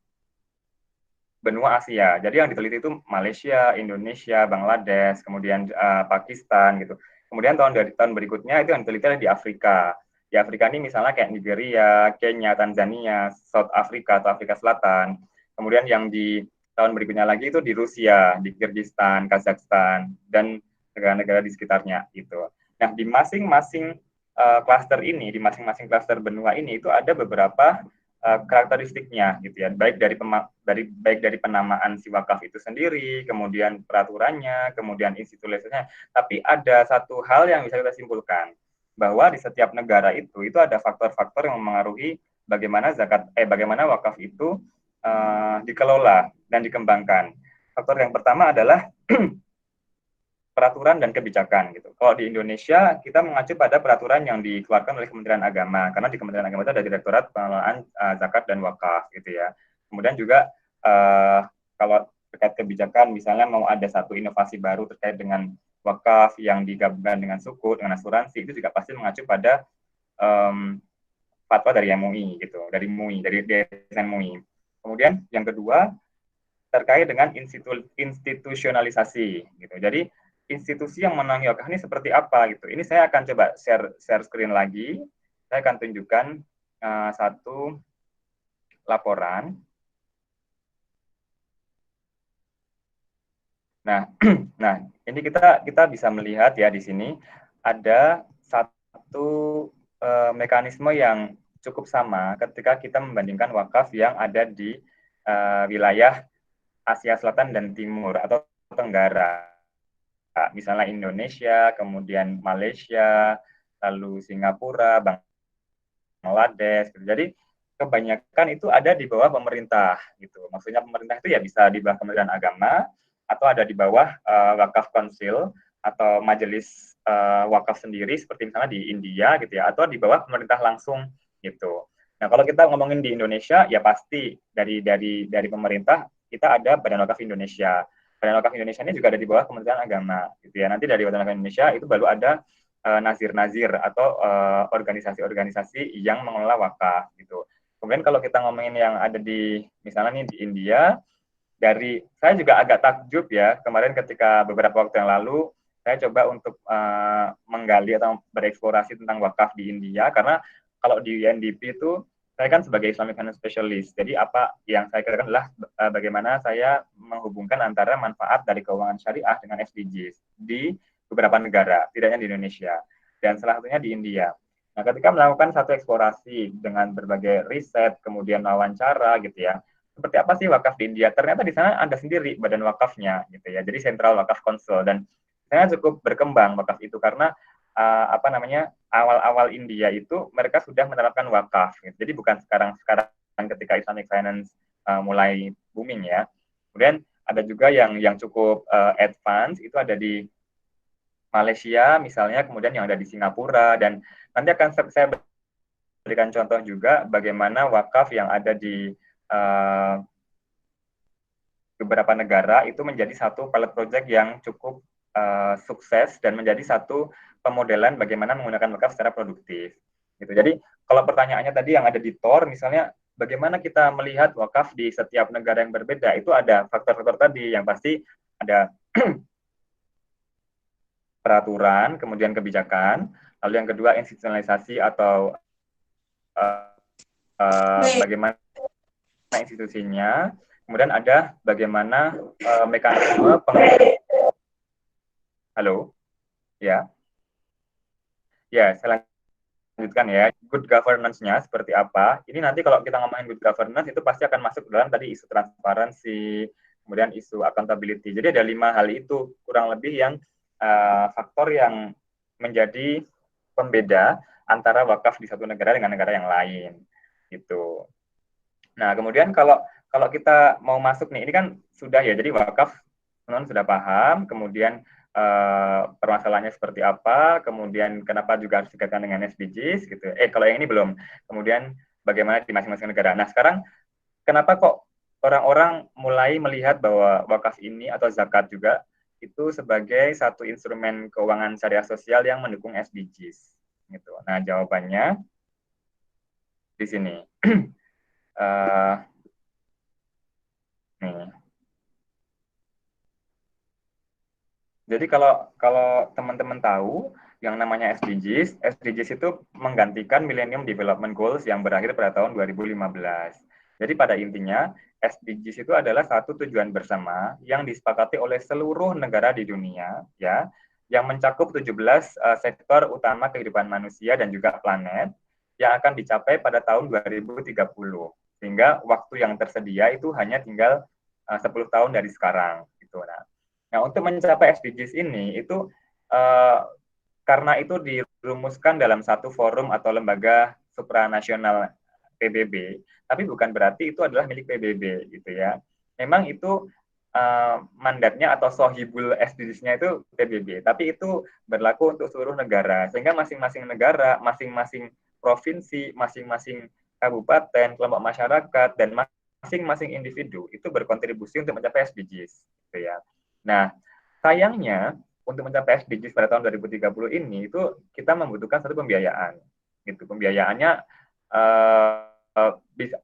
benua Asia. Jadi yang diteliti itu Malaysia, Indonesia, Bangladesh, kemudian Pakistan gitu. Kemudian tahun berikutnya itu yang diteliti di Afrika. Di Afrika ini misalnya kayak Nigeria, Kenya, Tanzania, South Africa atau Afrika Selatan. Kemudian yang di tahun berikutnya lagi itu di Rusia, di Kyrgyzstan, Kazakhstan, dan negara-negara di sekitarnya gitu. Nah, di masing-masing klaster ini, di masing-masing klaster benua ini itu ada beberapa karakteristiknya gitu ya, baik dari penamaan si wakaf itu sendiri, kemudian peraturannya, kemudian institusinya. Tapi ada satu hal yang bisa kita simpulkan, bahwa di setiap negara itu ada faktor-faktor yang mempengaruhi bagaimana bagaimana wakaf itu dikelola dan dikembangkan. Faktor yang pertama adalah peraturan dan kebijakan gitu. Kalau di Indonesia kita mengacu pada peraturan yang dikeluarkan oleh Kementerian Agama, karena di Kementerian Agama itu ada Direktorat Pengelolaan Zakat dan Wakaf gitu ya. Kemudian juga kalau terkait kebijakan, misalnya mau ada satu inovasi baru terkait dengan wakaf yang digabungkan dengan suku, dengan asuransi, itu juga pasti mengacu pada fatwa dari MUI gitu, dari DSN MUI. Kemudian yang kedua terkait dengan institusionalisasi gitu. Jadi institusi yang menaungi wakaf ini seperti apa gitu. Ini saya akan coba share screen lagi. Saya akan tunjukkan satu laporan. Nah, ini kita bisa melihat ya di sini ada satu mekanisme yang cukup sama ketika kita membandingkan wakaf yang ada di wilayah Asia Selatan dan Timur atau Tenggara. Misalnya Indonesia, kemudian Malaysia, lalu Singapura, Bangladesh. Gitu. Jadi kebanyakan itu ada di bawah pemerintah gitu. Maksudnya pemerintah itu ya bisa di bawah Kementerian Agama atau ada di bawah Wakaf Council atau majelis wakaf sendiri seperti misalnya di India gitu ya, atau di bawah pemerintah langsung gitu. Nah, kalau kita ngomongin di Indonesia ya pasti dari pemerintah kita ada Badan Wakaf Indonesia. Badan Wakaf Indonesia ini juga ada di bawah Kementerian Agama gitu ya. Nanti dari Badan Wakaf Indonesia itu baru ada nazir-nazir atau organisasi-organisasi yang mengelola wakaf gitu. Kemudian kalau kita ngomongin yang ada di misalnya nih di India, saya juga agak takjub ya kemarin ketika beberapa waktu yang lalu saya coba untuk menggali atau bereksplorasi tentang wakaf di India, karena kalau di UNDP itu saya kan sebagai Islamic Finance Specialist, jadi apa yang saya katakan adalah bagaimana saya menghubungkan antara manfaat dari keuangan syariah dengan SDGs di beberapa negara, tidak hanya di Indonesia, dan salah satunya di India. Nah, ketika melakukan satu eksplorasi dengan berbagai riset, kemudian wawancara gitu ya, seperti apa sih wakaf di India? Ternyata di sana ada sendiri badan wakafnya gitu ya, jadi Sentral Wakaf Council, dan saya cukup berkembang wakaf itu karena apa namanya, awal-awal India itu mereka sudah menerapkan wakaf. Gitu. Jadi bukan sekarang ketika Islamic Finance mulai booming ya. Kemudian ada juga yang cukup advance itu ada di Malaysia misalnya, kemudian yang ada di Singapura, dan nanti akan saya berikan contoh juga bagaimana wakaf yang ada di beberapa negara itu menjadi satu pilot project yang cukup sukses dan menjadi satu pemodelan bagaimana menggunakan wakaf secara produktif. Gitu. Jadi kalau pertanyaannya tadi yang ada di TOR, misalnya bagaimana kita melihat wakaf di setiap negara yang berbeda, itu ada faktor-faktor tadi yang pasti ada peraturan, kemudian kebijakan, lalu yang kedua institusionalisasi atau bagaimana institusinya, kemudian ada bagaimana mekanisme halo, ya, saya lanjutkan ya, good governance-nya seperti apa. Ini nanti kalau kita ngomongin good governance itu pasti akan masuk dalam tadi isu transparansi, kemudian isu accountability. Jadi ada 5 hal itu kurang lebih yang faktor yang menjadi pembeda antara wakaf di satu negara dengan negara yang lain gitu. Nah, kemudian kalau kita mau masuk nih, ini kan sudah ya, jadi wakaf teman-teman sudah paham, kemudian permasalahannya seperti apa, kemudian kenapa juga harus dikaitkan dengan SDGs gitu. Kalau yang ini belum. Kemudian bagaimana di masing-masing negara. Nah, sekarang kenapa kok orang-orang mulai melihat bahwa wakaf ini atau zakat juga itu sebagai satu instrumen keuangan syariah sosial yang mendukung SDGs gitu. Nah, jawabannya di sini. Nih. Jadi kalau teman-teman tahu yang namanya SDGs itu menggantikan Millennium Development Goals yang berakhir pada tahun 2015. Jadi pada intinya SDGs itu adalah satu tujuan bersama yang disepakati oleh seluruh negara di dunia, ya, yang mencakup 17 sektor utama kehidupan manusia dan juga planet yang akan dicapai pada tahun 2030. Sehingga waktu yang tersedia itu hanya tinggal 10 tahun dari sekarang. Gitu. Nah, untuk mencapai SDGs ini itu karena itu dirumuskan dalam satu forum atau lembaga supranasional PBB, tapi bukan berarti itu adalah milik PBB gitu ya. Memang itu mandatnya atau sohibul SDGs-nya itu PBB, tapi itu berlaku untuk seluruh negara, sehingga masing-masing negara, masing-masing provinsi, masing-masing kabupaten, kelompok masyarakat, dan masing-masing individu itu berkontribusi untuk mencapai SDGs gitu ya. Nah, sayangnya untuk mencapai SDGs pada tahun 2030 ini itu kita membutuhkan satu pembiayaan. Gitu. Pembiayaannya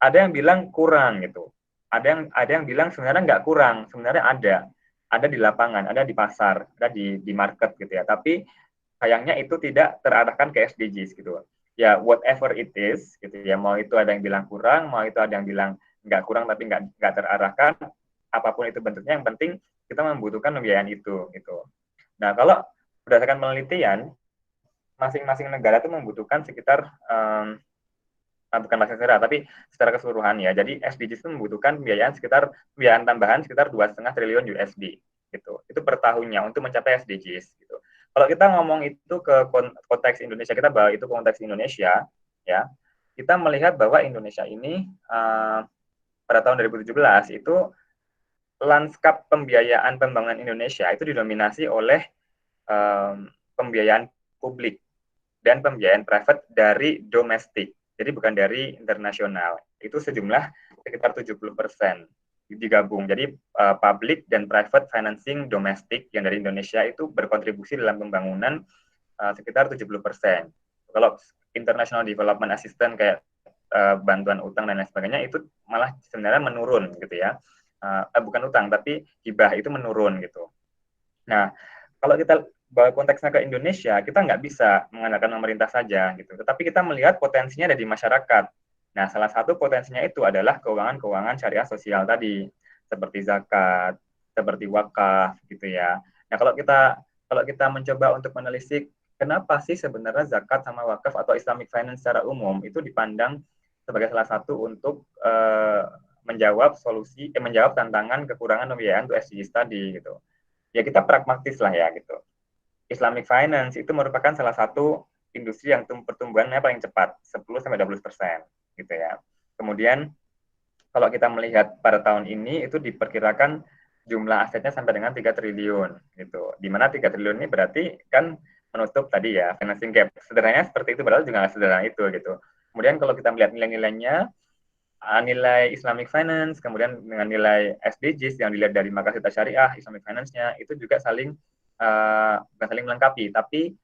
ada yang bilang kurang gitu. Ada yang bilang sebenarnya nggak kurang, sebenarnya ada di lapangan, ada di pasar, ada di market gitu ya. Tapi sayangnya itu tidak terarahkan ke SDGs gitu. Ya whatever it is gitu ya. Mau itu ada yang bilang kurang, mau itu ada yang bilang nggak kurang tapi nggak terarahkan, apapun itu bentuknya, yang penting kita membutuhkan pembiayaan itu gitu. Nah, kalau berdasarkan penelitian, masing-masing negara itu membutuhkan sekitar bukan masing-masing negara, tapi secara keseluruhan ya. Jadi SDGs itu membutuhkan pembiayaan tambahan sekitar 2,5 triliun USD gitu. Itu per tahunnya untuk mencapai SDGs gitu. Kalau kita ngomong itu ke konteks Indonesia, kita bawa itu konteks Indonesia ya. Kita melihat bahwa Indonesia ini pada tahun 2017 itu lanskap pembiayaan pembangunan Indonesia itu didominasi oleh pembiayaan publik dan pembiayaan private dari domestik. Jadi bukan dari internasional. Itu sejumlah sekitar 70% digabung. Jadi public dan private financing domestik yang dari Indonesia itu berkontribusi dalam pembangunan sekitar 70%. Kalau international development assistance kayak bantuan utang dan lain sebagainya itu malah sebenarnya menurun gitu ya. Bukan utang tapi hibah itu menurun gitu. Nah, kalau kita bawa konteksnya ke Indonesia, kita nggak bisa mengandalkan pemerintah saja gitu. Tetapi kita melihat potensinya ada di masyarakat. Nah, salah satu potensinya itu adalah keuangan-keuangan syariah sosial tadi, seperti zakat, seperti wakaf, gitu ya. Nah, kalau kita mencoba untuk menelisik kenapa sih sebenarnya zakat sama wakaf atau Islamic finance secara umum itu dipandang sebagai salah satu untuk menjawab tantangan kekurangan pembiayaan untuk SDGs tadi, gitu. Ya kita pragmatis lah ya, gitu. Islamic finance itu merupakan salah satu industri yang pertumbuhannya paling cepat, 10-20%, gitu ya. Kemudian kalau kita melihat pada tahun ini itu diperkirakan jumlah asetnya sampai dengan 3 triliun gitu. Di mana 3 triliun ini berarti kan menutup tadi ya financing gap. Sederhananya seperti itu, padahal juga nggak sederhana itu gitu. Kemudian kalau kita melihat nilai-nilainya, nilai Islamic Finance, kemudian dengan nilai SDGs yang dilihat dari Makasita Syariah, Islamic Finance-nya, itu juga bukan saling melengkapi, tapi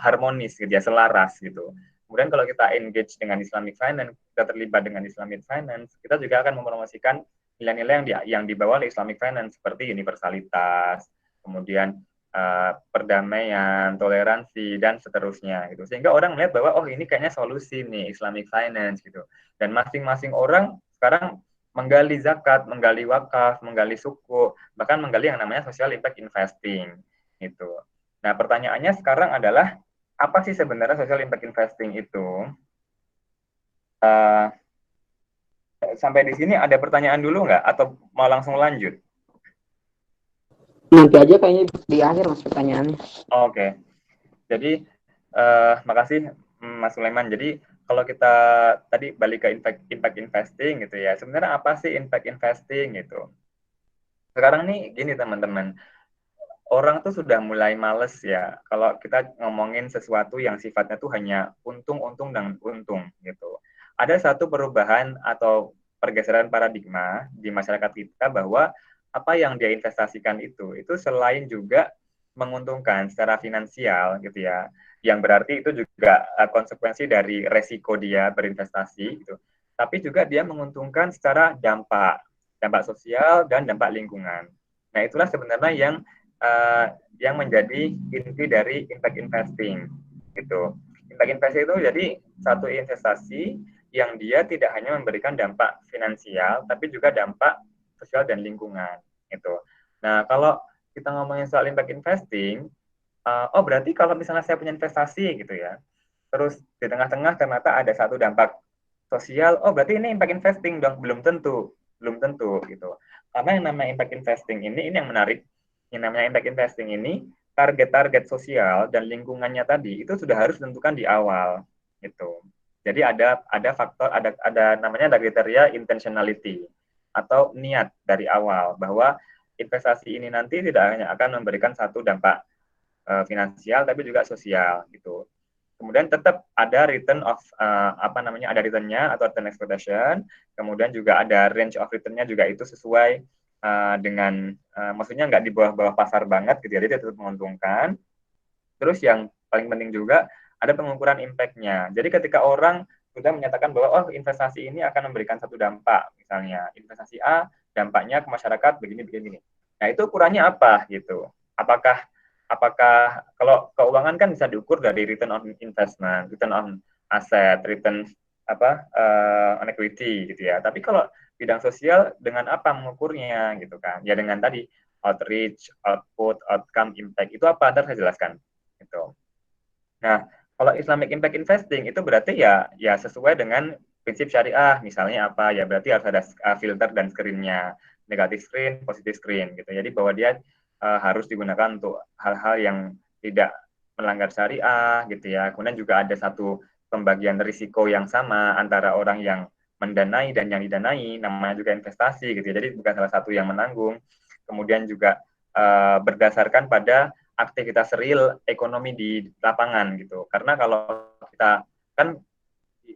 harmonis gitu ya, selaras gitu. Kemudian kalau kita engage dengan Islamic Finance, kita terlibat dengan Islamic Finance, kita juga akan mempromosikan nilai-nilai yang dibawa oleh Islamic Finance seperti universalitas, kemudian perdamaian, toleransi, dan seterusnya gitu. Sehingga orang melihat bahwa oh ini kayaknya solusi nih Islamic Finance gitu. Dan masing-masing orang sekarang menggali zakat, menggali wakaf, menggali suku, bahkan menggali yang namanya social impact investing gitu. Nah, pertanyaannya sekarang adalah apa sih sebenarnya social impact investing itu? Uh, Sampai di sini ada pertanyaan dulu nggak? Atau mau langsung lanjut? Nanti aja kayaknya di akhir mas pertanyaannya. Oke. Jadi, makasih Mas Sulaiman. Jadi, kalau kita tadi balik ke impact investing gitu ya, sebenarnya apa sih impact investing gitu? Sekarang nih gini teman-teman, orang tuh sudah mulai males ya kalau kita ngomongin sesuatu yang sifatnya tuh hanya untung dan untung gitu. Ada satu perubahan atau pergeseran paradigma di masyarakat kita bahwa apa yang dia investasikan itu selain juga menguntungkan secara finansial gitu ya, yang berarti itu juga konsekuensi dari resiko dia berinvestasi gitu. Tapi juga dia menguntungkan secara dampak sosial dan dampak lingkungan. Nah, itulah sebenarnya yang menjadi inti dari impact investing gitu. Impact investing itu jadi satu investasi yang dia tidak hanya memberikan dampak finansial tapi juga dampak sosial dan lingkungan gitu. Nah, kalau kita ngomongin soal impact investing, oh berarti kalau misalnya saya punya investasi gitu ya, terus di tengah-tengah ternyata ada satu dampak sosial, oh berarti ini impact investing dong, belum tentu gitu. Karena yang namanya impact investing ini yang menarik, yang namanya impact investing ini target-target sosial dan lingkungannya tadi itu sudah harus ditentukan di awal gitu. Jadi ada faktor ada namanya ada kriteria intentionality atau niat dari awal bahwa investasi ini nanti tidak hanya akan memberikan satu dampak finansial tapi juga sosial gitu. Kemudian tetap ada return of ada returnnya atau return expectation. Kemudian juga ada range of returnnya juga itu sesuai dengan maksudnya nggak di bawah-bawah pasar banget gitu ya, jadi tetap menguntungkan. Terus yang paling penting juga ada pengukuran impact-nya. Jadi ketika orang sudah menyatakan bahwa oh investasi ini akan memberikan satu dampak, misalnya investasi A dampaknya ke masyarakat begini. Nah itu ukurannya apa gitu? Apakah kalau keuangan kan bisa diukur dari return on investment, return on asset, return on equity gitu ya. Tapi kalau bidang sosial dengan apa mengukurnya gitu kan? Ya dengan tadi outreach, output, outcome, impact itu apa? Ntar saya jelaskan. Gitu. Nah, kalau Islamic Impact Investing itu berarti ya sesuai dengan prinsip syariah. Misalnya apa? Ya berarti harus ada filter dan screen-nya. Negatif screen, positif screen gitu. Jadi bahwa dia harus digunakan untuk hal-hal yang tidak melanggar syariah gitu ya. Kemudian juga ada satu pembagian risiko yang sama antara orang yang mendanai dan yang didanai, namanya juga investasi gitu ya. Jadi bukan salah satu yang menanggung. Kemudian juga berdasarkan pada aktivitas real ekonomi di lapangan gitu. Karena kalau kita kan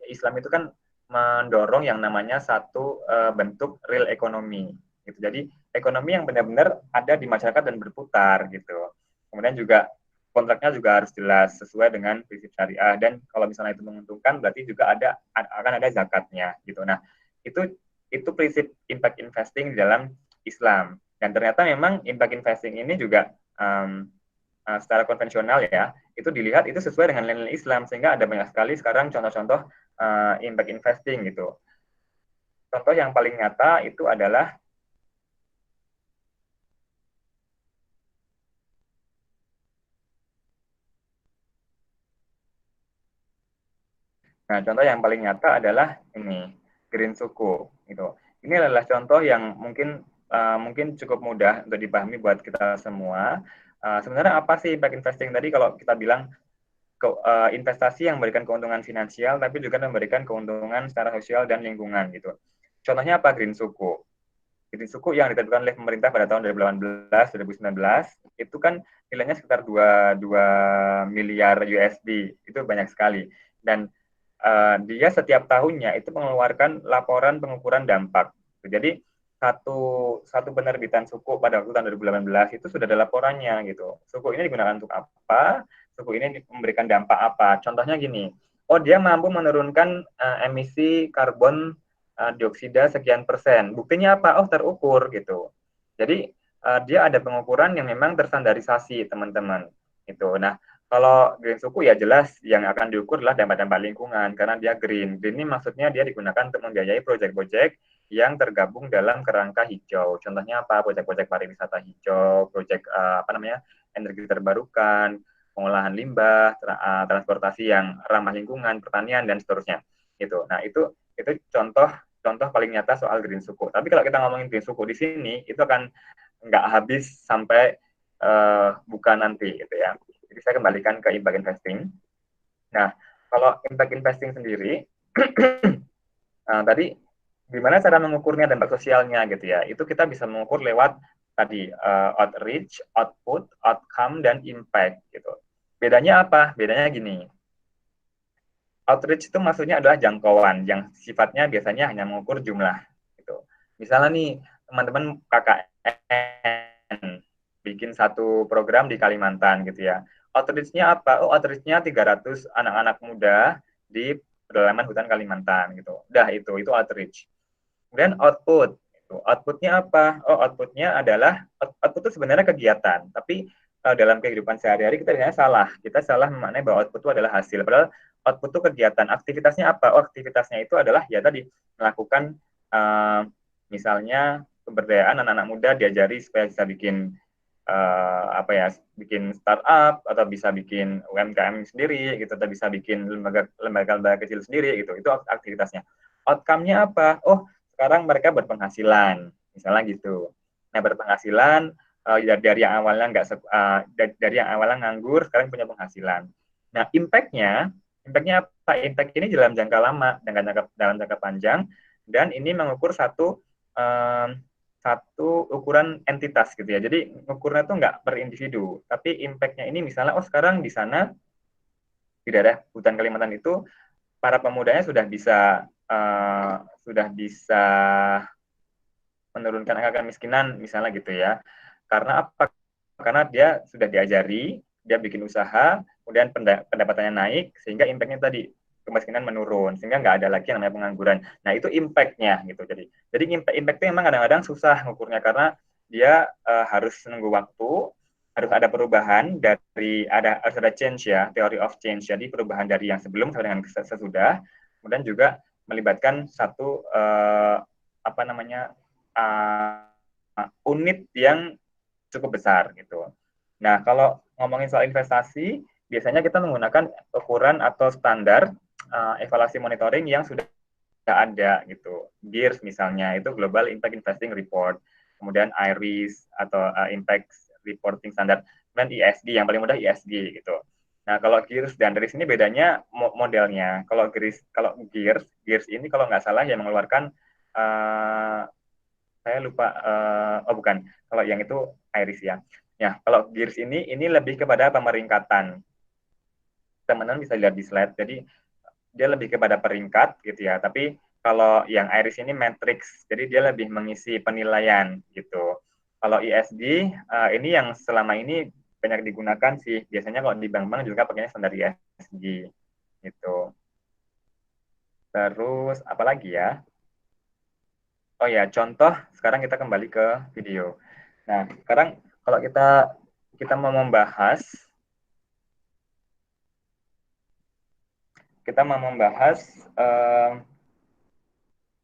Islam itu kan mendorong yang namanya satu bentuk real ekonomi gitu. Jadi ekonomi yang benar-benar ada di masyarakat dan berputar gitu. Kemudian juga kontraknya juga harus jelas sesuai dengan prinsip syariah dan kalau misalnya itu menguntungkan berarti juga akan ada zakatnya gitu. Nah, itu prinsip impact investing di dalam Islam. Dan ternyata memang impact investing ini juga secara konvensional ya, itu dilihat itu sesuai dengan nilai Islam, sehingga ada banyak sekali sekarang contoh-contoh impact investing gitu. Contoh yang paling nyata itu adalah contoh yang paling nyata adalah ini, Green Suku gitu. Ini adalah contoh yang mungkin cukup mudah untuk dipahami buat kita semua. Sebenarnya apa sih impact investing tadi? Kalau kita bilang investasi yang memberikan keuntungan finansial, tapi juga memberikan keuntungan secara sosial dan lingkungan gitu. Contohnya apa? Green Suku. Green Suku yang diterbitkan oleh pemerintah pada tahun 2018, 2019 itu kan nilainya sekitar 2 miliar USD. Itu banyak sekali. Dan dia setiap tahunnya itu mengeluarkan laporan pengukuran dampak. Jadi satu penerbitan suku pada waktu tahun 2018 itu sudah ada laporannya gitu. Suku ini digunakan untuk apa? Suku ini memberikan dampak apa? Contohnya gini, oh dia mampu menurunkan emisi karbon dioksida sekian persen. Buktinya apa? Oh terukur gitu. Jadi dia ada pengukuran yang memang terstandarisasi teman-teman. Itu. Nah kalau green suku ya jelas yang akan diukur adalah dampak-dampak lingkungan karena dia green. Green ini maksudnya dia digunakan untuk membiayai proyek-proyek yang tergabung dalam kerangka hijau. Contohnya apa? Proyek-proyek pariwisata hijau, proyek energi terbarukan, pengolahan limbah, transportasi yang ramah lingkungan, pertanian dan seterusnya. Gitu. Nah itu contoh paling nyata soal green suku. Tapi kalau kita ngomongin green suku di sini itu akan nggak habis sampai buka nanti gitu ya. Jadi saya kembalikan ke impact investing. Nah, kalau impact investing sendiri, tadi gimana cara mengukurnya dampak sosialnya gitu ya? Itu kita bisa mengukur lewat tadi outreach, output, outcome, dan impact gitu. Bedanya apa? Bedanya gini. Outreach itu maksudnya adalah jangkauan yang sifatnya biasanya hanya mengukur jumlah gitu. Misalnya nih teman-teman KKN bikin satu program di Kalimantan gitu ya. Outreach-nya apa? Oh, outreach-nya 300 anak-anak muda di pedalaman hutan Kalimantan gitu. Udah itu outreach. Kemudian output. Outputnya apa? Oh, outputnya adalah output itu sebenarnya kegiatan, tapi dalam kehidupan sehari-hari kita biasanya salah. Kita salah memaknai bahwa output itu adalah hasil. Padahal output itu kegiatan. Aktivitasnya apa? Oh, aktivitasnya itu adalah ya tadi melakukan misalnya pemberdayaan anak-anak muda diajari supaya bisa bikin bikin startup atau bisa bikin UMKM sendiri gitu atau bisa bikin lembaga kecil sendiri gitu. Itu aktivitasnya. Outcome-nya apa? Oh, sekarang mereka berpenghasilan misalnya gitu. Nah, berpenghasilan dari yang awalnya dari yang awalnya nganggur sekarang punya penghasilan. Nah, impact-nya apa? Impact ini dalam jangka lama, dalam jangka panjang, dan ini mengukur satu ukuran entitas gitu ya. Jadi ukurnya tuh nggak per individu, tapi impact-nya ini misalnya, oh sekarang di sana di daerah hutan Kalimantan itu para pemudanya sudah bisa menurunkan angka kemiskinan misalnya gitu ya. Karena apa? Karena dia sudah diajari, dia bikin usaha, kemudian pendapatannya naik, sehingga impact-nya tadi kemiskinan menurun, sehingga nggak ada lagi yang namanya pengangguran. Nah itu impact-nya gitu. Jadi impact itu memang kadang-kadang susah ngukurnya karena dia harus nunggu waktu, harus ada perubahan harus ada change ya, theory of change. Jadi perubahan dari yang sebelum sampai dengan sesudah, kemudian juga melibatkan satu unit yang cukup besar gitu. Nah, kalau ngomongin soal investasi, biasanya kita menggunakan ukuran atau standar evaluasi monitoring yang sudah ada gitu. GIRS misalnya, itu Global Impact Investing Report. Kemudian IRIS atau Impact Reporting Standard. Dan ESG, yang paling mudah ESG gitu. Nah, kalau GIRS dan RIS ini bedanya modelnya. Kalau GIRS ini kalau nggak salah yang mengeluarkan saya lupa, bukan, kalau yang itu Iris ya. Ya, kalau GIRS ini lebih kepada pemeringkatan. Teman-teman bisa lihat di slide, jadi dia lebih kepada peringkat gitu ya, tapi kalau yang Iris ini matrix, jadi dia lebih mengisi penilaian gitu. Kalau ESG, ini yang selama ini banyak digunakan sih, biasanya kalau di bank-bank juga pakainya standar ESG gitu. Terus, apa lagi ya? Oh ya, contoh sekarang kita kembali ke video. Nah, sekarang kalau kita kita mau membahas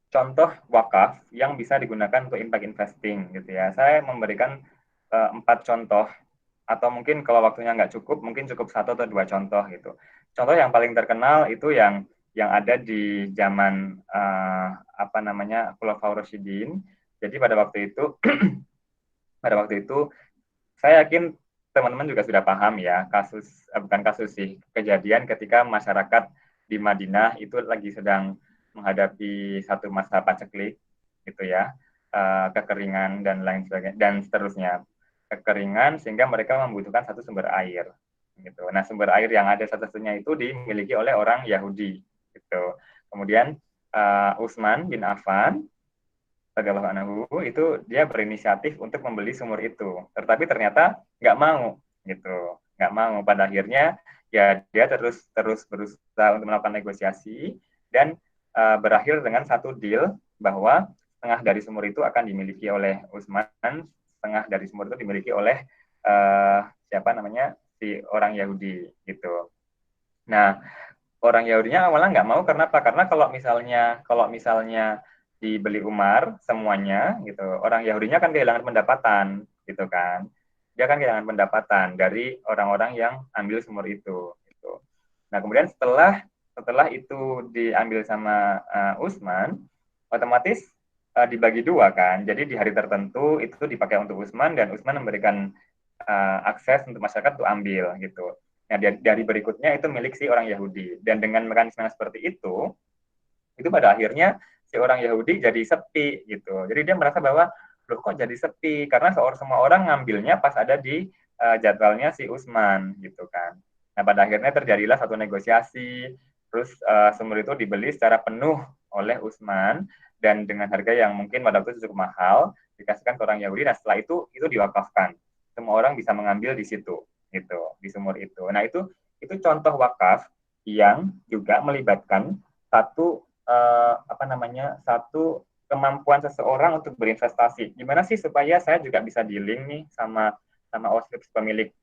contoh wakaf yang bisa digunakan untuk impact investing gitu ya. Saya memberikan 4 contoh, atau mungkin kalau waktunya nggak cukup, mungkin cukup 1 atau 2 contoh gitu. Contoh yang paling terkenal itu yang ada di zaman Khulafaur Rasyidin. Jadi pada waktu itu saya yakin teman-teman juga sudah paham ya bukan kasus sih, kejadian ketika masyarakat di Madinah itu lagi sedang menghadapi satu masa paceklik gitu ya, kekeringan dan lain sebagainya dan seterusnya, kekeringan sehingga mereka membutuhkan satu sumber air gitu. Nah, sumber air yang ada satu-satunya itu dimiliki oleh orang Yahudi gitu. Kemudian Utsman bin Affan radhiyallahu anhu itu dia berinisiatif untuk membeli sumur itu, tetapi ternyata nggak mau gitu, nggak mau. Pada akhirnya ya dia terus berusaha untuk melakukan negosiasi dan berakhir dengan satu deal bahwa setengah dari sumur itu akan dimiliki oleh Utsman, setengah dari sumur itu dimiliki oleh si orang Yahudi gitu. Nah, orang Yahudinya awalnya nggak mau, karena apa? Karena kalau misalnya dibeli Umar semuanya gitu, orang Yahudinya kan kehilangan pendapatan gitu kan. Dia kan kehilangan pendapatan dari orang-orang yang ambil sumur itu gitu. Nah, kemudian setelah itu diambil sama Utsman, otomatis dibagi 2 kan. Jadi di hari tertentu itu dipakai untuk Utsman dan Utsman memberikan akses untuk masyarakat untuk ambil gitu. Nah, dari berikutnya itu milik si orang Yahudi. Dan dengan mekanisme seperti itu pada akhirnya si orang Yahudi jadi sepi gitu. Jadi dia merasa bahwa loh kok jadi sepi, karena semua orang ngambilnya pas ada di jadwalnya si Utsman gitu kan. Nah, pada akhirnya terjadilah satu negosiasi, terus sumur itu dibeli secara penuh oleh Utsman dan dengan harga yang mungkin pada waktu itu cukup mahal, dikasihkan ke orang Yahudi. Nah, setelah itu diwakafkan. Semua orang bisa mengambil di situ gitu, di sumur itu. Nah, itu contoh wakaf yang juga melibatkan satu satu kemampuan seseorang untuk berinvestasi. Gimana sih supaya saya juga bisa dealing nih sama si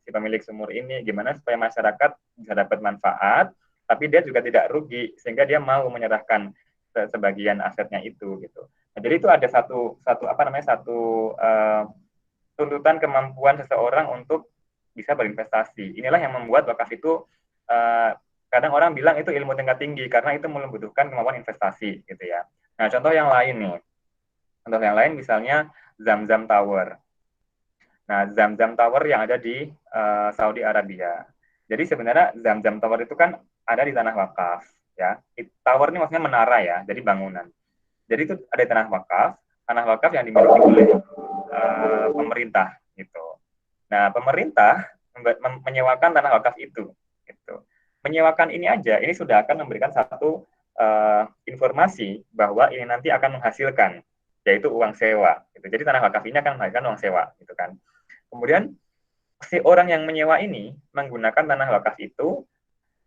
pemilik sumur ini? Gimana supaya masyarakat bisa dapat manfaat, tapi dia juga tidak rugi sehingga dia mau menyerahkan sebagian asetnya itu gitu. Nah, jadi itu ada satu tuntutan kemampuan seseorang untuk bisa berinvestasi. Inilah yang membuat wakaf itu kadang orang bilang itu ilmu tingkat tinggi karena itu membutuhkan kemampuan investasi gitu ya. Nah, contoh yang lain nih. Contoh yang lain misalnya Zamzam Tower. Nah, Zamzam Tower yang ada di Saudi Arabia. Jadi sebenarnya Zamzam Tower itu kan ada di tanah wakaf ya. Tower ini maksudnya menara ya, jadi bangunan. Jadi itu ada di tanah wakaf yang dimiliki oleh pemerintah gitu. Nah, pemerintah menyewakan tanah wakaf itu gitu. Menyewakan ini aja, ini sudah akan memberikan satu informasi bahwa ini nanti akan menghasilkan, yaitu uang sewa. Gitu. Jadi tanah wakaf ini akan menghasilkan uang sewa, gitu kan. Kemudian si orang yang menyewa ini menggunakan tanah wakaf itu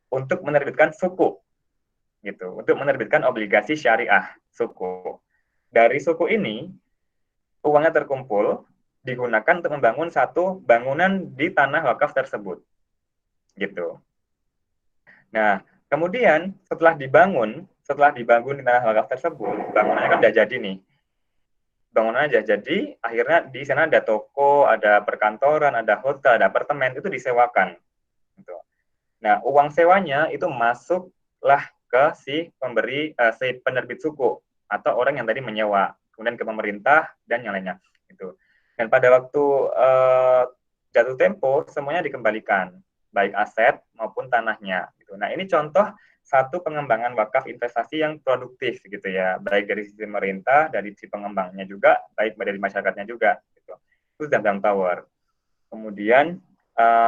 untuk menerbitkan suku, gitu, untuk menerbitkan obligasi syariah suku. Dari suku ini uangnya terkumpul digunakan untuk membangun satu bangunan di tanah wakaf tersebut, gitu. Nah, kemudian setelah dibangun di tanah wakaf tersebut, bangunannya kan udah jadi nih. Bangunannya udah jadi, akhirnya di sana ada toko, ada perkantoran, ada hotel, ada apartemen, itu disewakan. Gitu. Nah, uang sewanya itu masuklah ke si penerbit suku atau orang yang tadi menyewa, kemudian ke pemerintah dan yang lainnya. Gitu. Dan pada waktu jatuh tempo, semuanya dikembalikan, baik aset maupun tanahnya. Gitu. Nah, ini contoh satu pengembangan wakaf investasi yang produktif gitu ya, baik dari sisi pemerintah, dari sisi pengembangnya juga, baik dari masyarakatnya juga. Gitu. Itu Zamzam Tower. Kemudian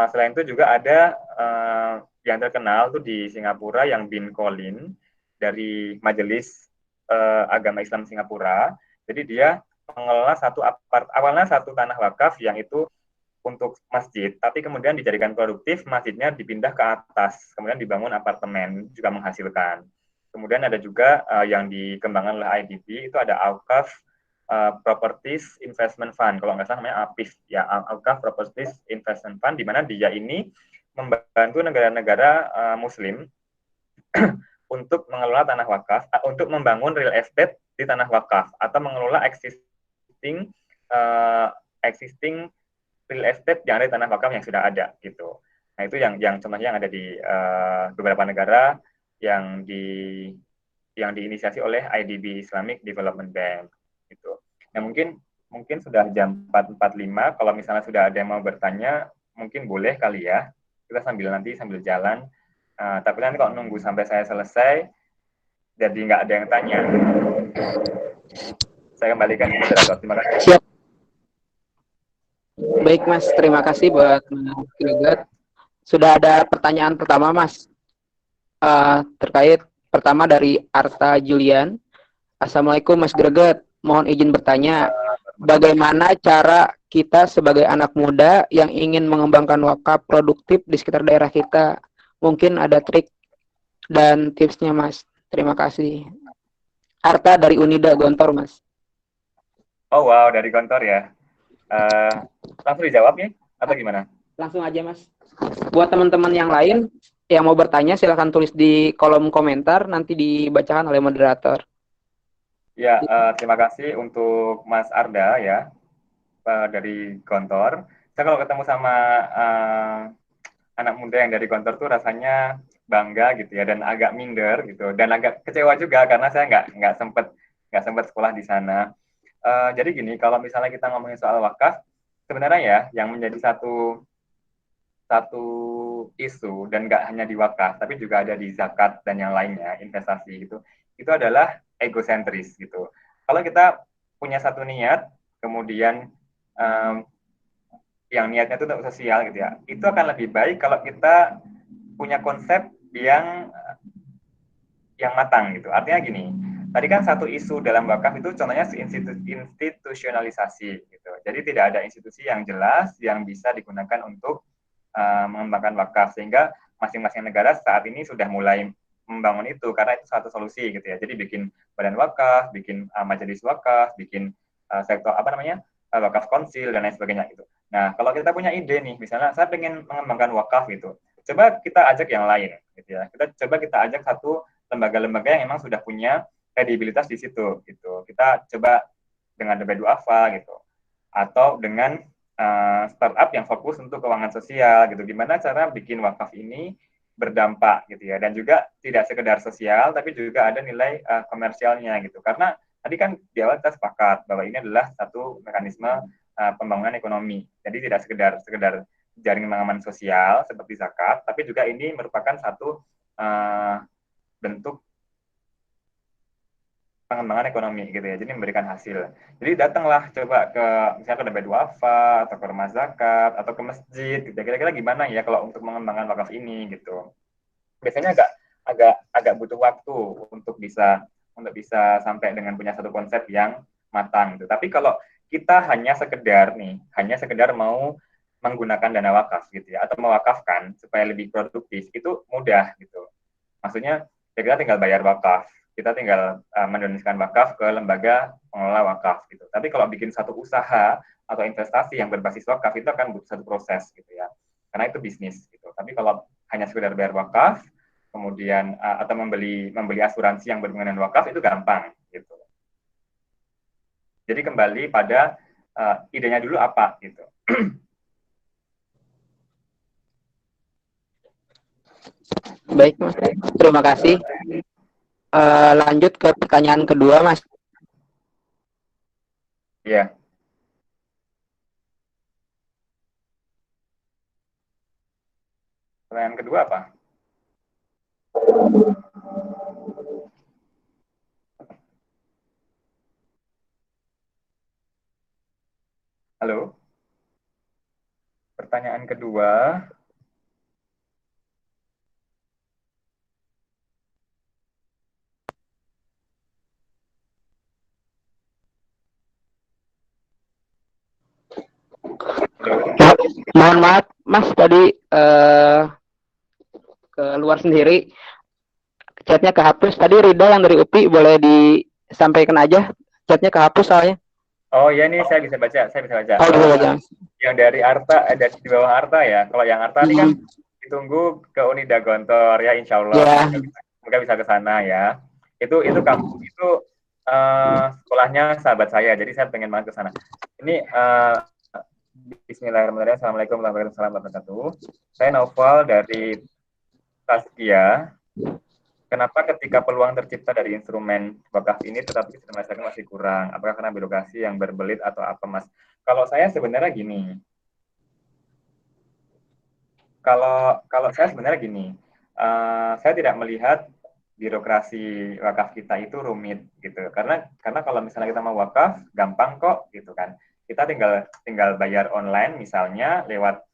selain itu juga ada yang terkenal tuh di Singapura yang Bin Colin dari Majelis Agama Islam Singapura. Jadi dia mengelola awalnya satu tanah wakaf yang itu untuk masjid, tapi kemudian dijadikan produktif, masjidnya dipindah ke atas, kemudian dibangun apartemen, juga menghasilkan. Kemudian ada juga yang dikembangkan oleh IDB, itu ada Awqaf Properties Investment Fund, kalau nggak salah namanya APIF, ya, Alkaf Properties Investment Fund, di mana dia ini membantu negara-negara Muslim untuk mengelola tanah wakaf, untuk membangun real estate di tanah wakaf, atau mengelola existing real estate yang ada di tanah wakaf yang sudah ada, gitu. Nah, itu yang contohnya yang ada di beberapa negara yang diinisiasi oleh IDB, Islamic Development Bank, gitu. Nah, mungkin sudah jam 4.45. Kalau misalnya sudah ada yang mau bertanya, mungkin boleh kali ya. Kita sambil jalan. Tapi nanti kalau nunggu sampai saya selesai, jadi nggak ada yang tanya. Saya kembalikan ke moderator. Terima kasih. Siap. Baik, Mas. Terima kasih buat Mas Greget. Sudah ada pertanyaan pertama, Mas. Terkait pertama dari Arta Julian. Assalamualaikum, Mas Greget. Mohon izin bertanya, bagaimana cara kita sebagai anak muda yang ingin mengembangkan wakaf produktif di sekitar daerah kita? Mungkin ada trik dan tipsnya, Mas. Terima kasih. Arta dari Unida Gontor, Mas. Oh, wow, dari Gontor ya. Langsung dijawab nih, atau gimana? Langsung aja, Mas. Buat teman-teman yang lain yang mau bertanya, silahkan tulis di kolom komentar, nanti dibacakan oleh moderator. Ya, terima kasih untuk Mas Arda ya, dari Gontor. Saya kalau ketemu sama anak muda yang dari Gontor tuh rasanya bangga gitu ya, dan agak minder gitu, dan agak kecewa juga karena saya nggak sempat sekolah di sana. Jadi gini, kalau misalnya kita ngomongin soal wakaf, sebenarnya ya yang menjadi satu isu, dan nggak hanya di wakaf, tapi juga ada di zakat dan yang lainnya, investasi gitu, itu adalah egosentris gitu. Kalau kita punya satu niat, kemudian yang niatnya itu untuk sosial gitu ya, itu akan lebih baik kalau kita punya konsep yang matang gitu. Artinya gini, tadi kan satu isu dalam wakaf itu contohnya institusionalisasi gitu. Jadi tidak ada institusi yang jelas yang bisa digunakan untuk mengembangkan wakaf, sehingga masing-masing negara saat ini sudah mulai membangun itu, karena itu satu solusi gitu ya. Jadi bikin badan wakaf, bikin majelis wakaf, bikin sektor wakaf konsil dan lain sebagainya gitu. Nah, kalau kita punya ide nih, misalnya saya pengen mengembangkan wakaf gitu, coba kita ajak yang lain gitu ya. Kita ajak satu lembaga-lembaga yang memang sudah punya kredibilitas di situ gitu. Kita coba dengan The Duafa gitu, atau dengan startup yang fokus untuk keuangan sosial gitu. Gimana cara bikin wakaf ini berdampak gitu ya, dan juga tidak sekedar sosial tapi juga ada nilai komersialnya gitu. Karena tadi kan di awal kita sepakat bahwa ini adalah satu mekanisme pembangunan ekonomi. Jadi tidak sekedar jaring pengaman sosial seperti zakat, tapi juga ini merupakan satu bentuk pengembangan ekonomi gitu ya, jadi memberikan hasil. Jadi datanglah coba ke misalnya ke Dompet Duafa atau ke rumah zakat atau ke masjid gitu. Kira-kira gimana ya kalau untuk mengembangkan wakaf ini gitu. Biasanya agak butuh waktu untuk bisa sampai dengan punya satu konsep yang matang gitu. Tapi kalau kita hanya sekedar mau menggunakan dana wakaf gitu ya, atau mewakafkan supaya lebih produktif, itu mudah gitu. Maksudnya kita tinggal bayar wakaf, kita tinggal mendonasikan wakaf ke lembaga pengelola wakaf gitu. Tapi kalau bikin satu usaha atau investasi yang berbasis wakaf, itu akan butuh satu proses gitu ya, karena itu bisnis gitu. Tapi kalau hanya sekedar bayar wakaf, kemudian atau membeli asuransi yang berhubungan dengan wakaf, itu gampang gitu. Jadi kembali pada idenya dulu apa gitu. Baik, Mas. Terima kasih. Lanjut ke pertanyaan kedua, Mas. Iya. Pertanyaan kedua apa? Halo? Pertanyaan kedua. Mohon maaf, Mas, tadi keluar sendiri. Chatnya kehapus. Tadi Rida yang dari UPI boleh disampaikan aja. Chatnya kehapus soalnya. Oh ya, nih saya bisa baca, saya bisa baca. Oh, bisa baca. Yang dari Arta, ada di bawah Arta ya. Kalau yang Arta ini kan ditunggu ke Unida Gontor ya, insya Allah. Ya. Semoga bisa ke sana ya. Itu kampus itu sekolahnya sahabat saya, jadi saya pengen banget ke sana. Ini Bismillahirrahmanirrahim. Assalamualaikum warahmatullahi wabarakatuh. Saya Naufal dari Taskia. Kenapa ketika peluang tercipta dari instrumen wakaf ini tetapi masyarakat masih kurang? Apakah karena birokrasi yang berbelit atau apa, Mas? Kalau saya sebenarnya gini. Kalau saya sebenarnya gini. Saya tidak melihat birokrasi wakaf kita itu rumit gitu. Karena kalau misalnya kita mau wakaf gampang kok gitu kan. Kita tinggal bayar online misalnya lewat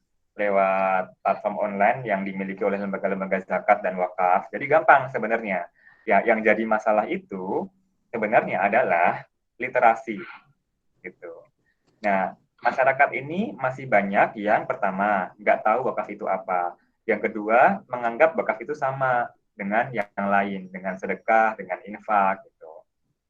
platform online yang dimiliki oleh lembaga-lembaga zakat dan wakaf. Jadi gampang sebenarnya. Ya, yang jadi masalah itu sebenarnya adalah literasi gitu. Nah, masyarakat ini masih banyak yang pertama nggak tahu wakaf itu apa. Yang kedua, menganggap wakaf itu sama dengan yang lain, dengan sedekah, dengan infak gitu.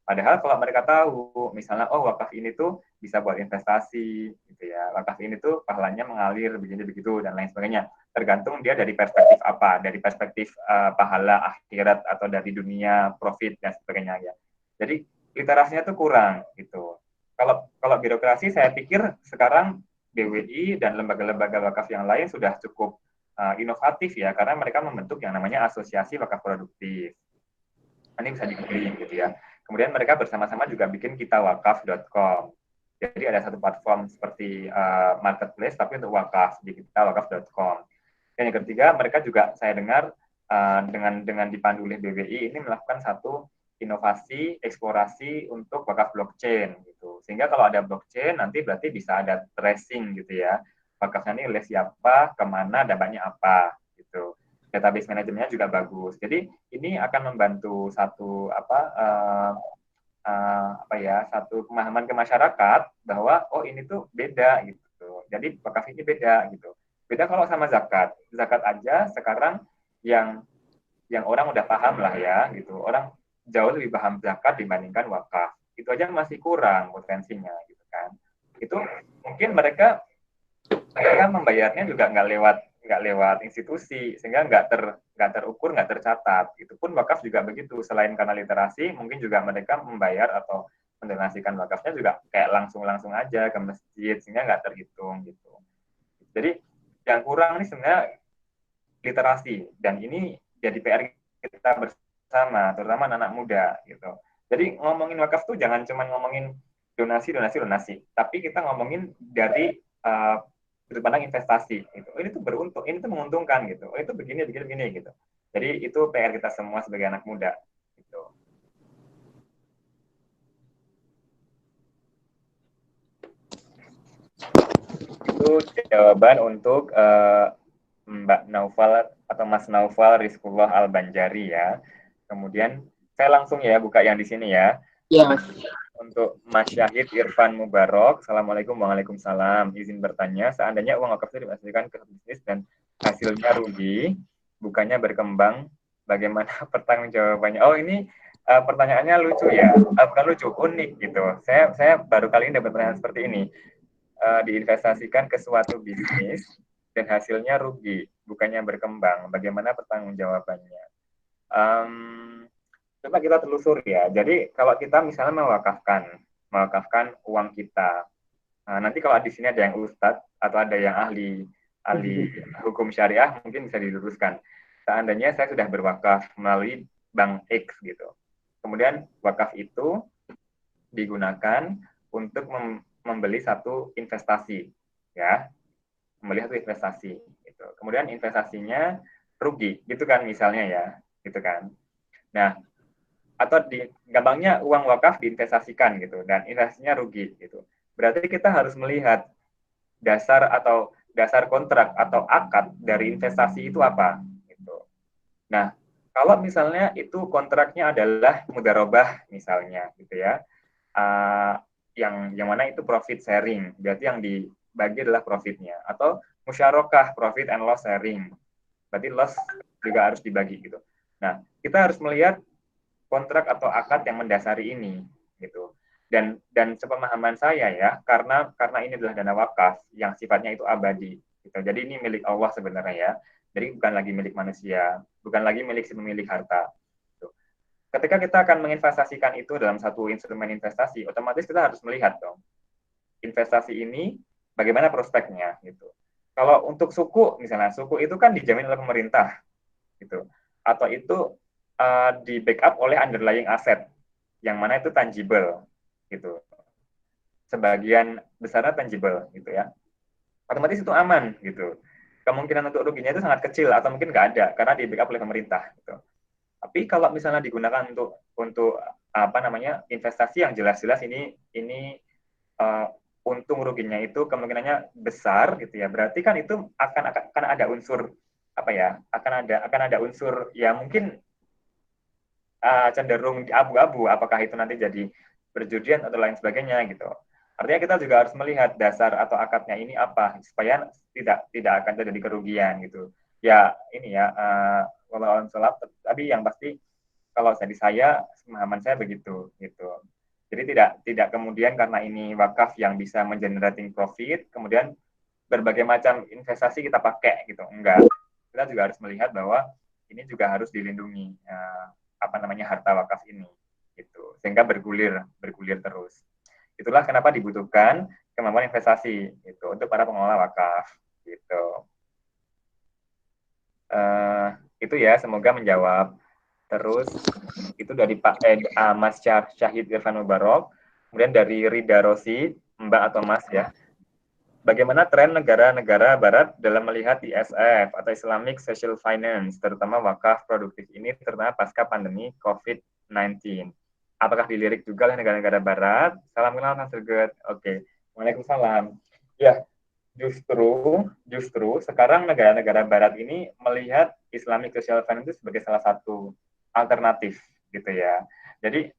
Padahal kalau mereka tahu, misalnya, oh wakaf ini tuh bisa buat investasi, gitu ya. Wakaf ini tuh pahalanya mengalir begini begitu dan lain sebagainya. Tergantung dia dari perspektif apa, dari perspektif pahala akhirat atau dari dunia profit dan sebagainya ya. Jadi literasinya tuh kurang gitu. Kalau birokrasi saya pikir sekarang BWI dan lembaga-lembaga wakaf yang lain sudah cukup inovatif ya karena mereka membentuk yang namanya asosiasi wakaf produktif. Ini bisa diklik gitu ya. Kemudian mereka bersama-sama juga bikin kitawakaf.com. Jadi ada satu platform seperti marketplace tapi untuk wakaf di kitawakaf.com. Dan yang ketiga mereka juga saya dengar dengan dipandu oleh BWI ini melakukan satu inovasi eksplorasi untuk wakaf blockchain gitu. Sehingga kalau ada blockchain nanti berarti bisa ada tracing gitu ya. Wakafnya ini oleh siapa, kemana, dampaknya apa gitu. Database manajemennya juga bagus. Jadi ini akan membantu satu satu pemahaman ke masyarakat bahwa oh ini tuh beda gitu. Jadi wakaf ini beda gitu. Beda kalau sama zakat. Zakat aja sekarang yang orang udah paham lah ya gitu. Orang jauh lebih paham zakat dibandingkan wakaf. Itu aja masih kurang potensinya gitu kan. Itu mungkin mereka membayarnya juga nggak lewat institusi sehingga nggak terukur nggak tercatat. Itu pun wakaf juga begitu. Selain karena literasi mungkin juga mereka membayar atau mendonasikan wakafnya juga kayak langsung aja ke masjid sehingga nggak terhitung gitu. Jadi yang kurang ini sebenarnya literasi dan ini jadi PR kita bersama terutama anak muda gitu. Jadi ngomongin wakaf tuh jangan cuma ngomongin donasi tapi kita ngomongin dari sudut pandang investasi gitu. Ini tuh beruntung, ini tuh menguntungkan gitu. Itu begini gitu. Jadi itu PR kita semua sebagai anak muda gitu. Itu jawaban untuk Mbak Naufal atau Mas Naufal Rizkullah Al-Banjari ya. Kemudian saya langsung ya buka yang di sini ya. Iya, Mas. Untuk Mas Syahid Irfan Mubarok, Assalamualaikum, Waalaikumsalam. Izin bertanya, seandainya uang wakaf itu dimasukkan ke bisnis dan hasilnya rugi, bukannya berkembang, bagaimana pertanggungjawabannya? Oh ini pertanyaannya lucu ya, bukan lucu, unik gitu. Saya baru kali ini dapat pertanyaan seperti ini. Diinvestasikan ke suatu bisnis dan hasilnya rugi, bukannya berkembang, bagaimana pertanggungjawabannya? Coba kita telusur ya. Jadi kalau kita misalnya mewakafkan uang kita, nah, nanti kalau di sini ada yang ustadz atau ada yang ahli hukum syariah mungkin bisa diluruskan. Seandainya saya sudah berwakaf melalui bank X gitu, kemudian wakaf itu digunakan untuk membeli satu investasi, ya, membeli satu investasi. Gitu. Kemudian investasinya rugi, gitu kan misalnya ya, gitu kan. Nah, atau gampangnya uang wakaf diinvestasikan gitu dan investasinya rugi gitu. Berarti kita harus melihat dasar kontrak atau akad dari investasi itu apa gitu. Nah, kalau misalnya itu kontraknya adalah mudharabah misalnya gitu ya. Yang mana itu profit sharing, berarti yang dibagi adalah profitnya atau musyarakah profit and loss sharing. Berarti loss juga harus dibagi gitu. Nah, kita harus melihat kontrak atau akad yang mendasari ini gitu. Dan sepemahaman saya ya, karena ini adalah dana wakaf yang sifatnya itu abadi gitu. Jadi ini milik Allah sebenarnya ya. Jadi bukan lagi milik manusia, bukan lagi milik si pemilik harta. Ketika kita akan menginvestasikan itu dalam satu instrumen investasi, otomatis kita harus melihat dong investasi ini bagaimana prospeknya gitu. Kalau untuk suku misalnya, suku itu kan dijamin oleh pemerintah gitu, atau itu di backup oleh underlying aset yang mana itu tangible gitu. Sebagian besarnya tangible gitu ya. Otomatis itu aman gitu. Kemungkinan untuk ruginya itu sangat kecil atau mungkin nggak ada karena di backup oleh pemerintah gitu. Tapi kalau misalnya digunakan untuk apa namanya investasi yang jelas-jelas ini untung ruginya itu kemungkinannya besar gitu ya. Berarti kan itu akan ada unsur apa ya? Akan ada unsur ya mungkin cenderung di abu-abu apakah itu nanti jadi perjudian atau lain sebagainya gitu. Artinya kita juga harus melihat dasar atau akadnya ini apa supaya tidak akan terjadi kerugian gitu. Ya ini ya walau sholat, tapi yang pasti kalau saya pemahaman saya begitu gitu. Jadi tidak kemudian karena ini wakaf yang bisa mengenerating profit, kemudian berbagai macam investasi kita pakai gitu. Enggak. Kita juga harus melihat bahwa ini juga harus dilindungi apa namanya harta wakaf ini gitu. Sehingga bergulir terus. Itulah kenapa dibutuhkan kemampuan investasi gitu untuk para pengelola wakaf gitu. Itu ya semoga menjawab. Terus itu dari Pak Mas Syahid Irfan Mubarok, kemudian dari Rida Rosi, Mbak atau Mas ya. Bagaimana tren negara-negara Barat dalam melihat ISF atau Islamic Social Finance, terutama wakaf produktif ini, terutama pasca pandemi COVID-19? Apakah dilirik juga oleh negara-negara Barat? Salam kenal Mas Surgut. Oke, Waalaikumsalam. Ya, justru sekarang negara-negara Barat ini melihat Islamic Social Finance itu sebagai salah satu alternatif gitu ya. Jadi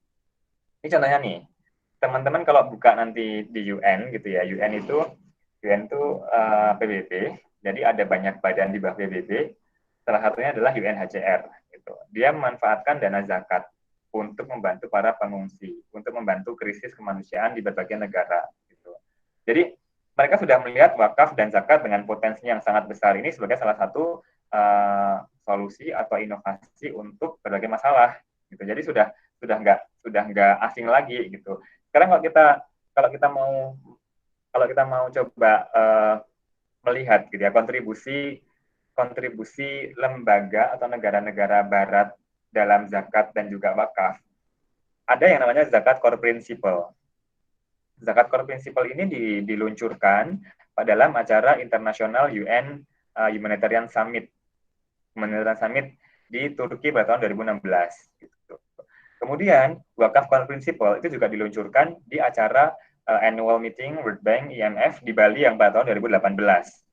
ini contohnya nih, teman-teman kalau buka nanti di UN gitu ya, UN itu PBB, jadi ada banyak badan di bawah PBB, salah satunya adalah UNHCR gitu. Dia memanfaatkan dana zakat untuk membantu para pengungsi, untuk membantu krisis kemanusiaan di berbagai negara gitu. Jadi mereka sudah melihat wakaf dan zakat dengan potensinya yang sangat besar ini sebagai salah satu solusi atau inovasi untuk berbagai masalah gitu. Jadi sudah nggak asing lagi gitu. Sekarang kalau kita mau coba melihat gitu ya kontribusi lembaga atau negara-negara Barat dalam zakat dan juga wakaf, ada yang namanya zakat core principle. Zakat core principle ini diluncurkan dalam acara internasional UN Humanitarian Summit di Turki pada tahun 2016. Gitu. Kemudian wakaf core principle itu juga diluncurkan di acara annual meeting World Bank IMF di Bali yang pada tahun 2018.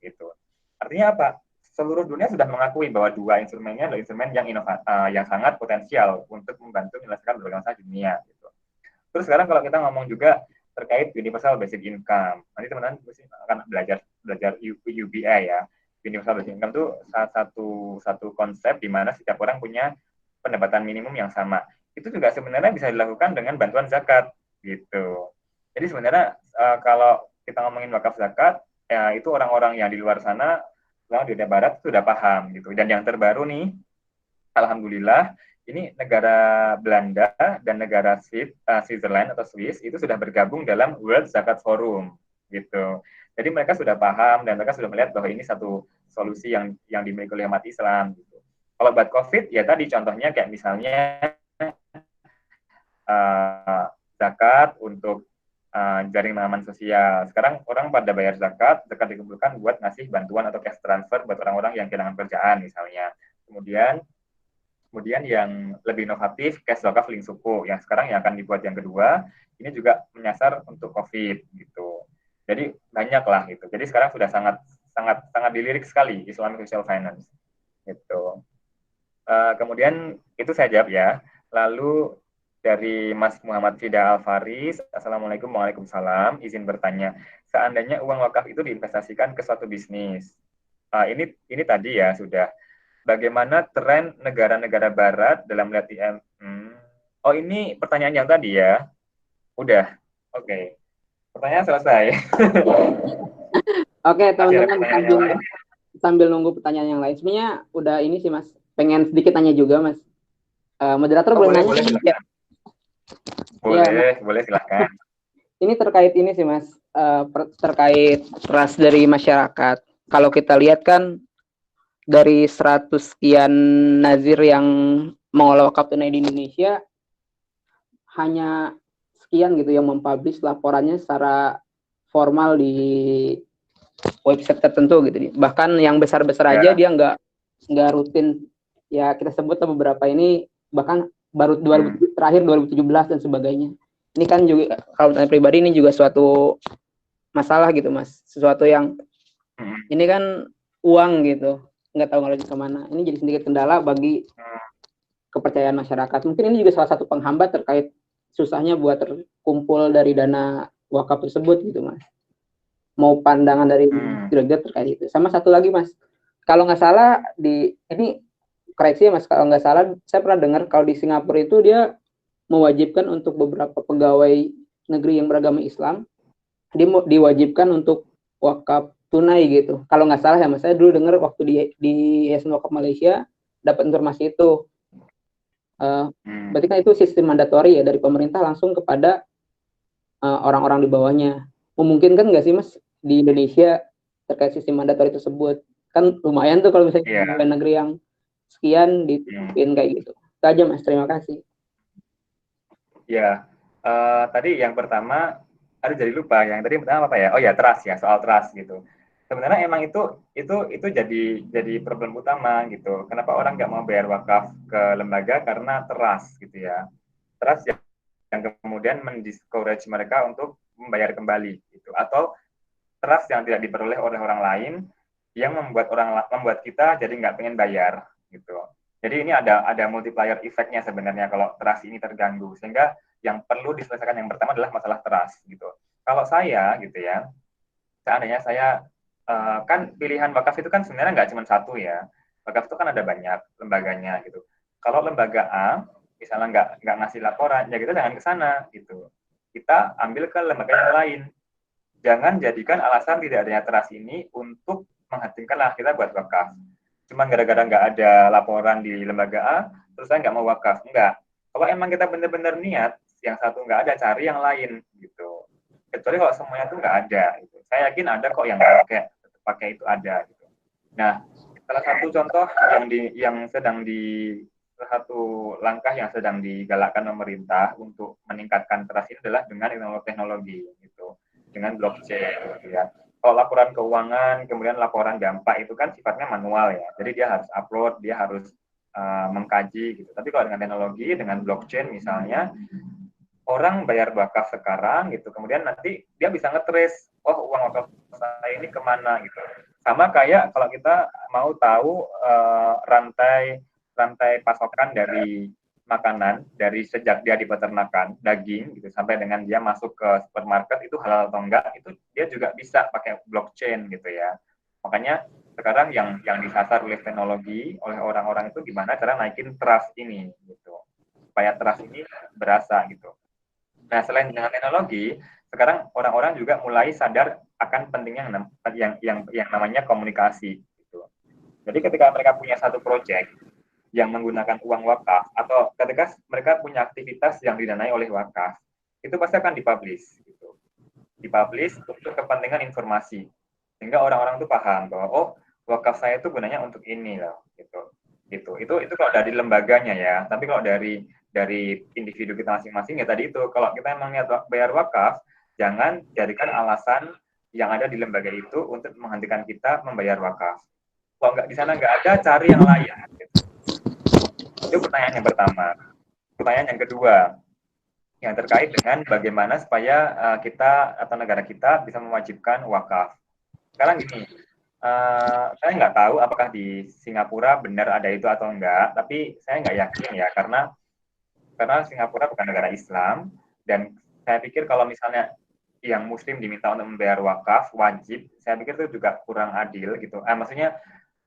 Gitu. Artinya apa? Seluruh dunia sudah mengakui bahwa dua instrumennya adalah instrumen yang sangat potensial untuk membantu menyelesaikan berbagai masalah dunia. Gitu. Terus sekarang kalau kita ngomong juga terkait universal basic income, nanti teman-teman akan belajar UBI ya. Universal basic income itu salah satu konsep di mana setiap orang punya pendapatan minimum yang sama. Itu juga sebenarnya bisa dilakukan dengan bantuan zakat gitu. Jadi sebenarnya kalau kita ngomongin wakaf zakat, ya itu orang-orang yang di luar sana, orang di daerah barat sudah paham gitu. Dan yang terbaru nih, alhamdulillah, ini negara Belanda dan negara Switzerland atau Swiss itu sudah bergabung dalam World Zakat Forum gitu. Jadi mereka sudah paham dan mereka sudah melihat bahwa ini satu solusi yang dimiliki oleh umat Islam gitu. Kalau buat COVID ya tadi contohnya kayak misalnya zakat untuk jaring pengaman sosial. Sekarang orang pada bayar zakat dikumpulkan buat ngasih bantuan atau cash transfer buat orang-orang yang kehilangan kerjaan misalnya. Kemudian yang lebih inovatif, cash wakaf link suku, yang sekarang yang akan dibuat yang kedua, ini juga menyasar untuk COVID gitu. Jadi banyak lah gitu. Jadi sekarang sudah sangat dilirik sekali Islamic Social Finance gitu. Kemudian itu saya jawab ya. Lalu dari Mas Muhammad Fida Alfaris, Assalamualaikum Waalaikumsalam, izin bertanya, seandainya uang wakaf itu diinvestasikan ke suatu bisnis, ini tadi ya sudah. Bagaimana tren negara-negara Barat dalam melihat Oh ini pertanyaan yang tadi ya, udah. Oke, pertanyaan selesai. Oke, Masih ada teman-teman, pertanyaan yang sambil lain? sambil nunggu pertanyaan yang lain. Sebenarnya udah ini sih Mas, pengen sedikit tanya juga Mas. Moderator Oh, boleh boleh, nanya boleh, ya? silakan. Ya, Mas, Boleh, silakan. ini terkait ini sih Mas, terkait trust dari masyarakat. Kalau kita lihat kan dari 100 sekian nazir yang mengelola wakaf tunai di Indonesia, hanya sekian gitu yang mempublish laporannya secara formal di website tertentu gitu. Bahkan yang besar-besar aja Ya. dia nggak rutin, ya kita sebut beberapa ini bahkan baru 2000, terakhir 2017 dan sebagainya. Ini kan juga kalau saya pribadi ini juga suatu masalah gitu Mas, sesuatu yang ini kan uang gitu, nggak tahu ngalir kemana. Ini jadi sedikit kendala bagi kepercayaan masyarakat. Mungkin ini juga salah satu penghambat terkait susahnya buat terkumpul dari dana wakaf tersebut gitu Mas. Mau pandangan dari Greg terkait itu. Sama satu lagi Mas, kalau nggak salah di ini koreksi ya Mas, kalau nggak salah saya pernah dengar kalau di Singapura itu dia mewajibkan untuk beberapa pegawai negeri yang beragama Islam, dia diwajibkan untuk wakaf tunai gitu. Kalau nggak salah ya Mas, saya dulu dengar waktu di Yayasan Wakaf Malaysia dapat informasi itu. Berarti kan itu sistem mandatori ya dari pemerintah langsung kepada orang-orang di bawahnya. Memungkinkan nggak sih Mas di Indonesia terkait sistem mandatori tersebut? Kan lumayan tuh kalau misalnya Iya. pegawai negeri yang sekian ditutupin kayak gitu. Itu aja Mas, terima kasih. Ya, tadi yang pertama, aduh jadi lupa. Yang tadi pertama apa ya? Oh ya, trust ya, soal trust gitu. Sebenarnya emang itu jadi problem utama gitu. Kenapa orang nggak mau bayar wakaf ke lembaga karena trust gitu ya. Trust yang kemudian mendiscourage mereka untuk membayar kembali gitu. Atau trust yang tidak diperoleh oleh orang lain yang membuat kita jadi nggak pengen bayar gitu. Jadi ini ada multiplier effect-nya sebenarnya kalau trust ini terganggu, sehingga yang perlu diselesaikan yang pertama adalah masalah trust gitu. Kalau saya gitu ya, seandainya saya kan pilihan wakaf itu kan sebenarnya nggak cuma satu ya. Wakaf itu kan ada banyak lembaganya gitu. Kalau lembaga A misalnya nggak ngasih laporan, ya kita jangan ke sana gitu. Kita ambil ke lembaga yang lain. Jangan jadikan alasan tidak adanya trust ini untuk menghentikan lah kita buat wakaf. Cuman gara-gara nggak ada laporan di lembaga A, terus saya nggak mau wakaf. Enggak. Kalau emang kita benar-benar niat, yang satu nggak ada, cari yang lain gitu. Kecuali kalau semuanya tuh nggak ada. Gitu. Saya yakin ada kok yang pakai itu ada. Gitu. Nah, salah satu contoh salah satu langkah yang sedang digalakkan pemerintah untuk meningkatkan trust ini adalah dengan teknologi gitu, dengan blockchain gitu ya. Kalau laporan keuangan, kemudian laporan dampak itu kan sifatnya manual ya, jadi dia harus upload, dia harus mengkaji gitu. Tapi kalau dengan teknologi, dengan blockchain misalnya, orang bayar wakaf sekarang gitu, kemudian nanti dia bisa ngetrace, oh uang wakaf saya ini kemana gitu. Sama kayak kalau kita mau tahu rantai pasokan dari makanan dari sejak dia di peternakan daging gitu sampai dengan dia masuk ke supermarket itu halal atau enggak, itu dia juga bisa pakai blockchain gitu ya. Makanya sekarang yang disasar oleh teknologi oleh orang-orang itu gimana cara naikin trust ini gitu supaya trust ini berasa gitu. Nah, selain dengan teknologi, sekarang orang-orang juga mulai sadar akan pentingnya yang namanya komunikasi. Gitu. Jadi ketika mereka punya satu proyek yang menggunakan uang wakaf, atau ketika mereka punya aktivitas yang didanai oleh wakaf, itu pasti akan dipublish. Gitu. Dipublish untuk kepentingan informasi. Sehingga orang-orang itu paham bahwa, oh, wakaf saya itu gunanya untuk ini loh. Gitu. Itu kalau dari lembaganya ya. Tapi kalau dari individu kita masing-masing ya tadi itu, kalau kita emang niat bayar wakaf, jangan jadikan alasan yang ada di lembaga itu untuk menghentikan kita membayar wakaf. Kalau nggak di sana nggak ada, cari yang lain. Itu pertanyaan yang pertama. Pertanyaan yang kedua, yang terkait dengan bagaimana supaya kita atau negara kita bisa mewajibkan wakaf. Sekarang gini, saya nggak tahu apakah di Singapura benar ada itu atau enggak, tapi saya nggak yakin ya, karena Singapura bukan negara Islam, dan saya pikir kalau misalnya yang Muslim diminta untuk membayar wakaf wajib, saya pikir itu juga kurang adil gitu. Maksudnya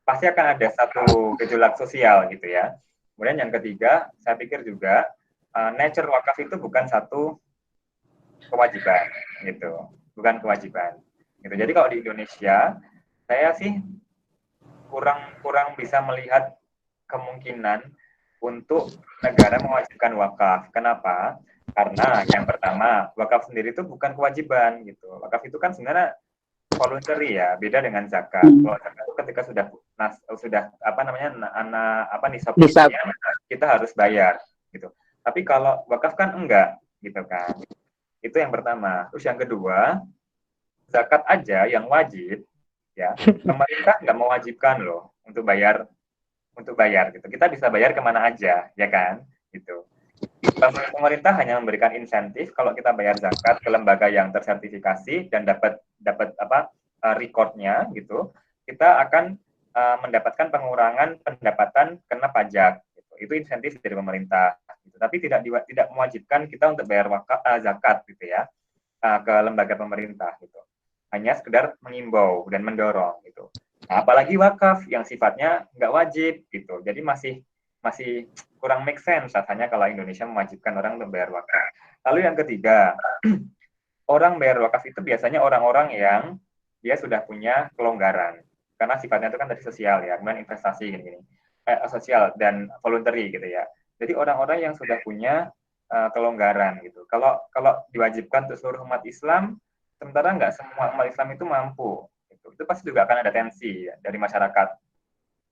pasti akan ada satu gejolak sosial gitu ya. Kemudian yang ketiga, saya pikir juga nature wakaf itu bukan satu kewajiban gitu, bukan kewajiban gitu. Jadi kalau di Indonesia saya sih kurang bisa melihat kemungkinan untuk negara mewajibkan wakaf. Kenapa? Karena yang pertama, wakaf sendiri itu bukan kewajiban gitu. Wakaf itu kan sebenarnya voluntary ya, beda dengan zakat. Kalau zakat itu ketika sudah apa namanya nisab Bisa. kita harus bayar gitu. Tapi kalau wakaf kan enggak gitu kan. Itu yang pertama. Terus yang kedua, zakat aja yang wajib ya, pemerintah nggak mewajibkan loh untuk bayar gitu. Kita bisa bayar kemana aja ya kan gitu. Pemerintah hanya memberikan insentif kalau kita bayar zakat ke lembaga yang tersertifikasi dan dapat recordnya gitu, kita akan mendapatkan pengurangan pendapatan kena pajak gitu. Itu insentif dari pemerintah gitu. Tapi tidak mewajibkan kita untuk bayar zakat gitu ya ke lembaga pemerintah gitu. Hanya sekedar mengimbau dan mendorong gitu. Nah, apalagi wakaf yang sifatnya nggak wajib gitu. Jadi masih kurang make sense rasanya kalau Indonesia mewajibkan orang untuk bayar wakaf. Lalu yang ketiga, orang bayar wakaf itu biasanya orang-orang yang dia sudah punya kelonggaran. Karena sifatnya itu kan dari sosial ya, kemudian investasi gini-gini. Sosial dan voluntary gitu ya. Jadi orang-orang yang sudah punya kelonggaran gitu. Kalau diwajibkan untuk seluruh umat Islam, sementara nggak semua umat Islam itu mampu. Itu pasti juga akan ada tensi ya, dari masyarakat.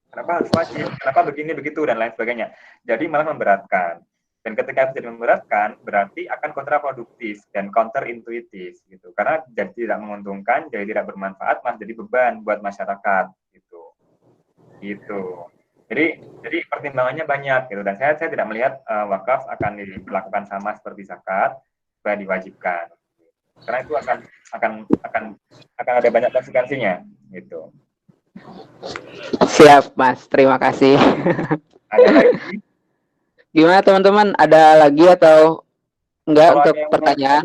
Kenapa harus wajib? Kenapa begini, begitu, dan lain sebagainya. Jadi malah memberatkan. Dan ketika itu jadi memberatkan, berarti akan kontraproduktif dan counterintuitif gitu. Karena jadi tidak menguntungkan, jadi tidak bermanfaat, malah jadi beban buat masyarakat gitu. Gitu. Jadi pertimbangannya banyak gitu. Dan saya tidak melihat wakaf akan dilakukan sama seperti zakat, supaya diwajibkan. Karena itu akan ada banyak konsekuensinya gitu. Siap, Mas. Terima kasih. Ada lagi? Gimana teman-teman? Ada lagi atau enggak Kalau untuk pertanyaan?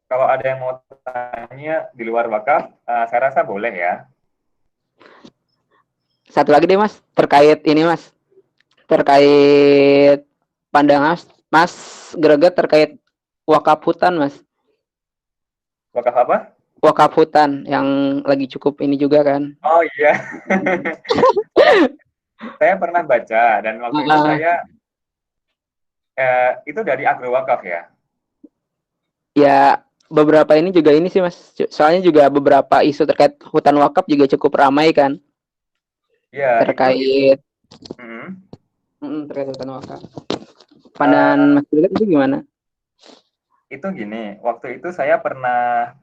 Kalau ada yang mau tanya di luar wakaf, saya rasa boleh ya. Satu lagi deh, Mas. Terkait ini, Mas. Terkait pandangan Mas Greget terkait wakaf hutan, Mas. Wakaf apa? Wakaf hutan yang lagi cukup ini juga kan. Oh iya. Saya pernah baca dan waktu itu saya itu dari Agro Wakaf ya. Ya, beberapa ini juga ini sih, Mas. Soalnya juga beberapa isu terkait hutan wakaf juga cukup ramai kan. Iya, terkait terkait hutan wakaf. Pandangan Mas Greget itu gimana? Itu gini, waktu itu saya pernah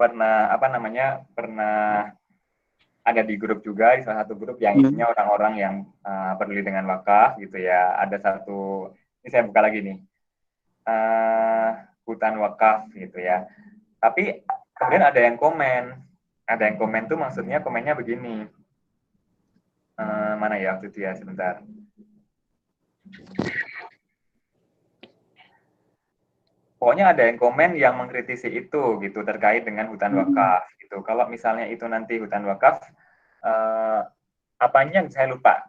ada di grup juga, di salah satu grup yang isinya orang-orang yang peduli dengan wakaf gitu ya. Ada satu, ini saya buka lagi nih, hutan wakaf gitu ya. Tapi kemudian ada yang komen tuh maksudnya komennya begini, mana ya waktu itu ya, sebentar. Pokoknya ada yang komen yang mengkritisi itu gitu terkait dengan hutan wakaf gitu. Kalau misalnya itu nanti hutan wakaf, apanya saya lupa.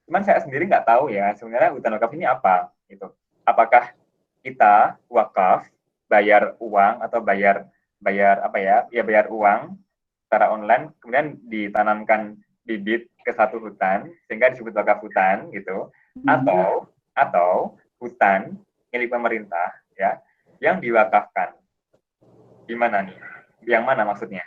Cuman saya sendiri nggak tahu ya sebenarnya hutan wakaf ini apa gitu. Apakah kita wakaf bayar uang atau bayar bayar uang secara online kemudian ditanamkan bibit ke satu hutan sehingga disebut wakaf hutan gitu, atau hutan milik pemerintah ya yang diwakafkan. Gimana nih? Yang mana maksudnya?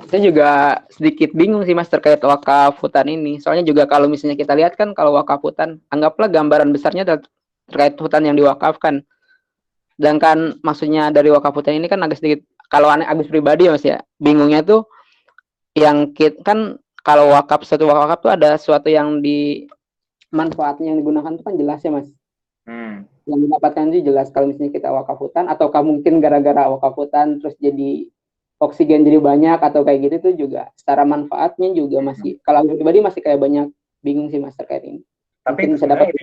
Saya juga sedikit bingung sih Mas terkait wakaf hutan ini. Soalnya juga kalau misalnya kita lihat kan kalau wakaf hutan, anggaplah gambaran besarnya terkait hutan yang diwakafkan. Sedangkan maksudnya dari wakaf hutan ini kan agak sedikit, kalau aneh Agus pribadi Mas ya, bingungnya tuh yang kan kalau suatu wakaf tuh ada sesuatu yang manfaatnya yang digunakan itu kan jelas ya Mas. Yang didapatkan itu jelas kalau misalnya kita wakaf hutan, ataukah mungkin gara-gara wakaf hutan terus jadi oksigen jadi banyak atau kayak gitu, itu juga secara manfaatnya juga masih, kalau aku pribadi masih kayak banyak bingung sih Mas terkait ini. Tapi bisa dapat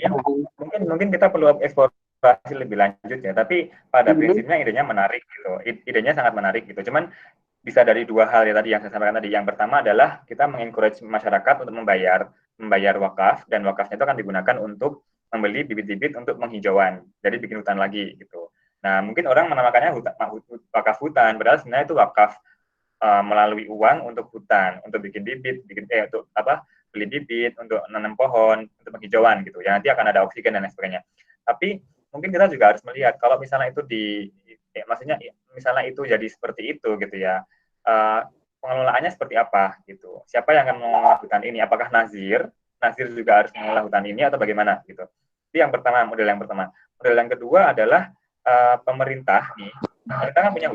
mungkin kita perlu eksplorasi lebih lanjut ya, tapi pada prinsipnya idenya menarik gitu, idenya sangat menarik gitu. Cuman bisa dari dua hal ya tadi yang saya sampaikan tadi. Yang pertama adalah kita mengencourage masyarakat untuk membayar wakaf, dan wakafnya itu akan digunakan untuk membeli bibit-bibit untuk penghijauan, jadi bikin hutan lagi gitu. Nah, mungkin orang menamakannya wakaf hutan, padahal sebenarnya itu wakaf melalui uang untuk hutan, untuk bikin bibit, untuk apa, beli bibit, untuk nanam pohon, untuk penghijauan gitu. Ya nanti akan ada oksigen dan lain sebagainya. Tapi mungkin kita juga harus melihat kalau misalnya itu maksudnya misalnya itu jadi seperti itu gitu ya. Pengelolaannya seperti apa gitu. Siapa yang akan mengelola hutan ini? Apakah Nazir? Nazir juga harus mengelola hutan ini atau bagaimana gitu. Itu yang pertama, model yang pertama. Model yang kedua adalah pemerintah nih. Pemerintah kan punya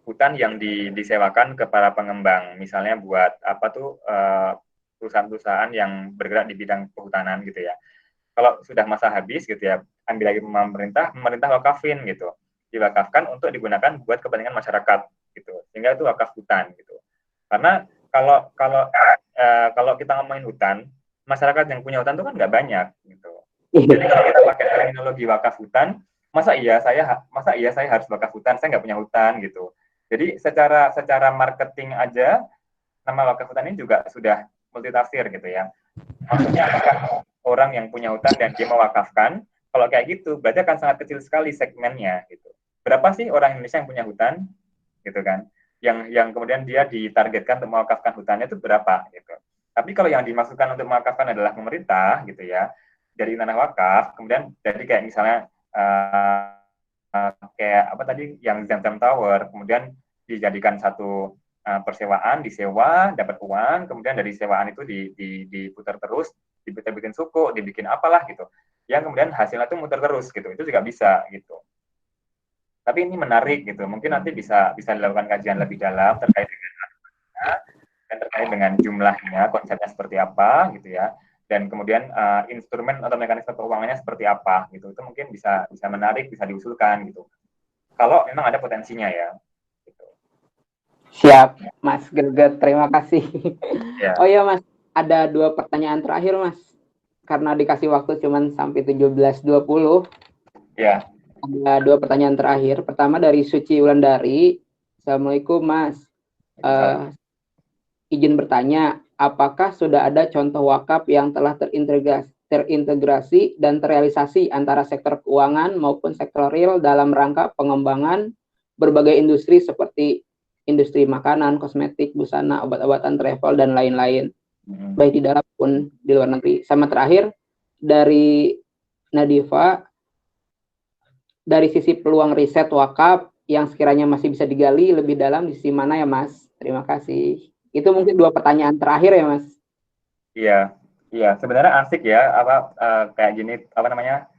hutan yang disewakan ke para pengembang, misalnya buat apa tuh perusahaan-perusahaan yang bergerak di bidang kehutanan gitu ya. Kalau sudah masa habis gitu ya, ambil lagi pemerintah wakafin gitu, diwakafkan untuk digunakan buat kepentingan masyarakat gitu, sehingga itu wakaf hutan gitu. Karena kalau kita ngomongin hutan, masyarakat yang punya hutan itu kan nggak banyak gitu. Jadi kalau kita pakai terminologi wakaf hutan, masa iya saya harus wakaf hutan, saya nggak punya hutan gitu. Jadi secara marketing aja nama wakaf hutan ini juga sudah multitafsir gitu ya. Maksudnya apakah orang yang punya hutan dan dia mewakafkan? Kalau kayak gitu, berarti akan sangat kecil sekali segmennya gitu. Berapa sih orang Indonesia yang punya hutan gitu kan? Yang kemudian dia ditargetkan untuk mewakafkan hutannya itu berapa gitu. Tapi kalau yang dimasukkan untuk mewakafkan adalah pemerintah gitu ya, dari tanah wakaf, kemudian jadi kayak misalnya kayak apa tadi yang Zamzam Tower, kemudian dijadikan satu persewaan, disewa, dapat uang, kemudian dari sewaan itu diputar terus, dibikin suku, dibikin apalah gitu. Yang kemudian hasilnya itu muter terus gitu. Itu juga bisa gitu. Tapi ini menarik gitu. Mungkin nanti bisa dilakukan kajian lebih dalam terkait dengan dan terkait dengan jumlahnya, konsepnya seperti apa gitu ya. Dan kemudian instrumen atau mekanisme keuangannya seperti apa gitu. Itu mungkin bisa menarik, bisa diusulkan gitu. Kalau memang ada potensinya ya. Gitu. Siap, Mas Greget, terima kasih. Ya. Oh iya Mas, ada 2 pertanyaan terakhir Mas. Karena dikasih waktu cuma sampai 17.20. Ya. Ada 2 pertanyaan terakhir. Pertama dari Suci Wulandari. Assalamualaikum Mas. Izin bertanya, apakah sudah ada contoh wakaf yang telah terintegrasi dan terrealisasi antara sektor keuangan maupun sektor real dalam rangka pengembangan berbagai industri seperti industri makanan, kosmetik, busana, obat-obatan, travel, dan lain-lain, baik di dalam maupun di luar negeri. Sama terakhir, dari Nadifa, dari sisi peluang riset wakaf yang sekiranya masih bisa digali lebih dalam di sisi mana ya Mas? Terima kasih. Itu mungkin 2 pertanyaan terakhir ya Mas. Iya. Sebenarnya asik ya, kayak gini apa namanya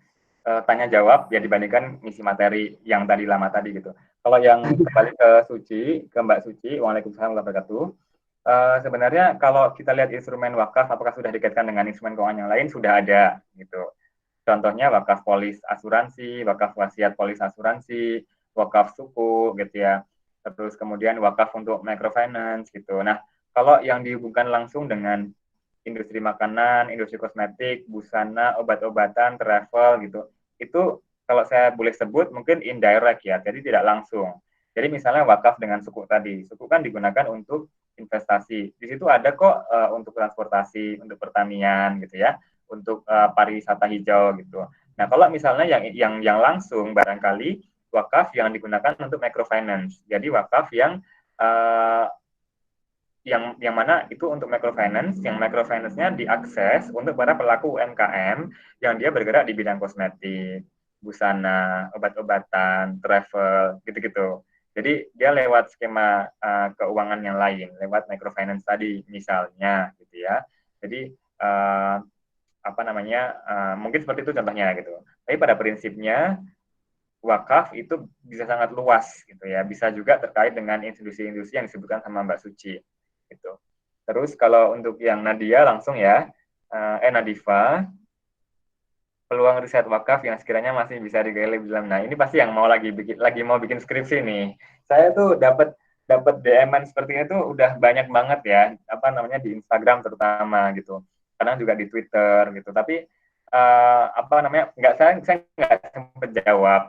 tanya jawab ya dibandingkan ngisi materi yang tadi lama tadi gitu. Kalau yang kembali ke Mbak Suci, Waalaikumsalam warahmatullahi wabarakatuh. Sebenarnya kalau kita lihat instrumen wakaf, apakah sudah dikaitkan dengan instrumen keuangan yang lain? Sudah ada gitu. Contohnya wakaf polis asuransi, wakaf wasiat polis asuransi, wakaf suku gitu ya. Terus kemudian wakaf untuk microfinance gitu. Nah, kalau yang dihubungkan langsung dengan industri makanan, industri kosmetik, busana, obat-obatan, travel gitu, itu kalau saya boleh sebut mungkin indirect ya, jadi tidak langsung. Jadi misalnya wakaf dengan suku tadi, suku kan digunakan untuk investasi. Di situ ada kok untuk transportasi, untuk pertanian gitu ya, untuk pariwisata hijau gitu. Nah, kalau misalnya yang langsung barangkali wakaf yang digunakan untuk microfinance. Jadi wakaf yang mana itu untuk microfinance, yang microfinance-nya diakses untuk para pelaku UMKM yang dia bergerak di bidang kosmetik, busana, obat-obatan, travel, gitu-gitu. Jadi dia lewat skema keuangan yang lain, lewat microfinance tadi misalnya, gitu ya. Jadi mungkin seperti itu contohnya gitu. Tapi pada prinsipnya wakaf itu bisa sangat luas gitu ya, bisa juga terkait dengan institusi-institusi yang disebutkan sama Mbak Suci gitu. Terus kalau untuk yang Nadia langsung ya, Nadifa, peluang riset wakaf yang sekiranya masih bisa digali lebih dalam. Nah ini pasti yang lagi mau bikin skripsi nih. Saya tuh dapat DM-an seperti itu udah banyak banget ya, di Instagram terutama gitu. Kadang juga di Twitter gitu. Tapi saya nggak sempat jawab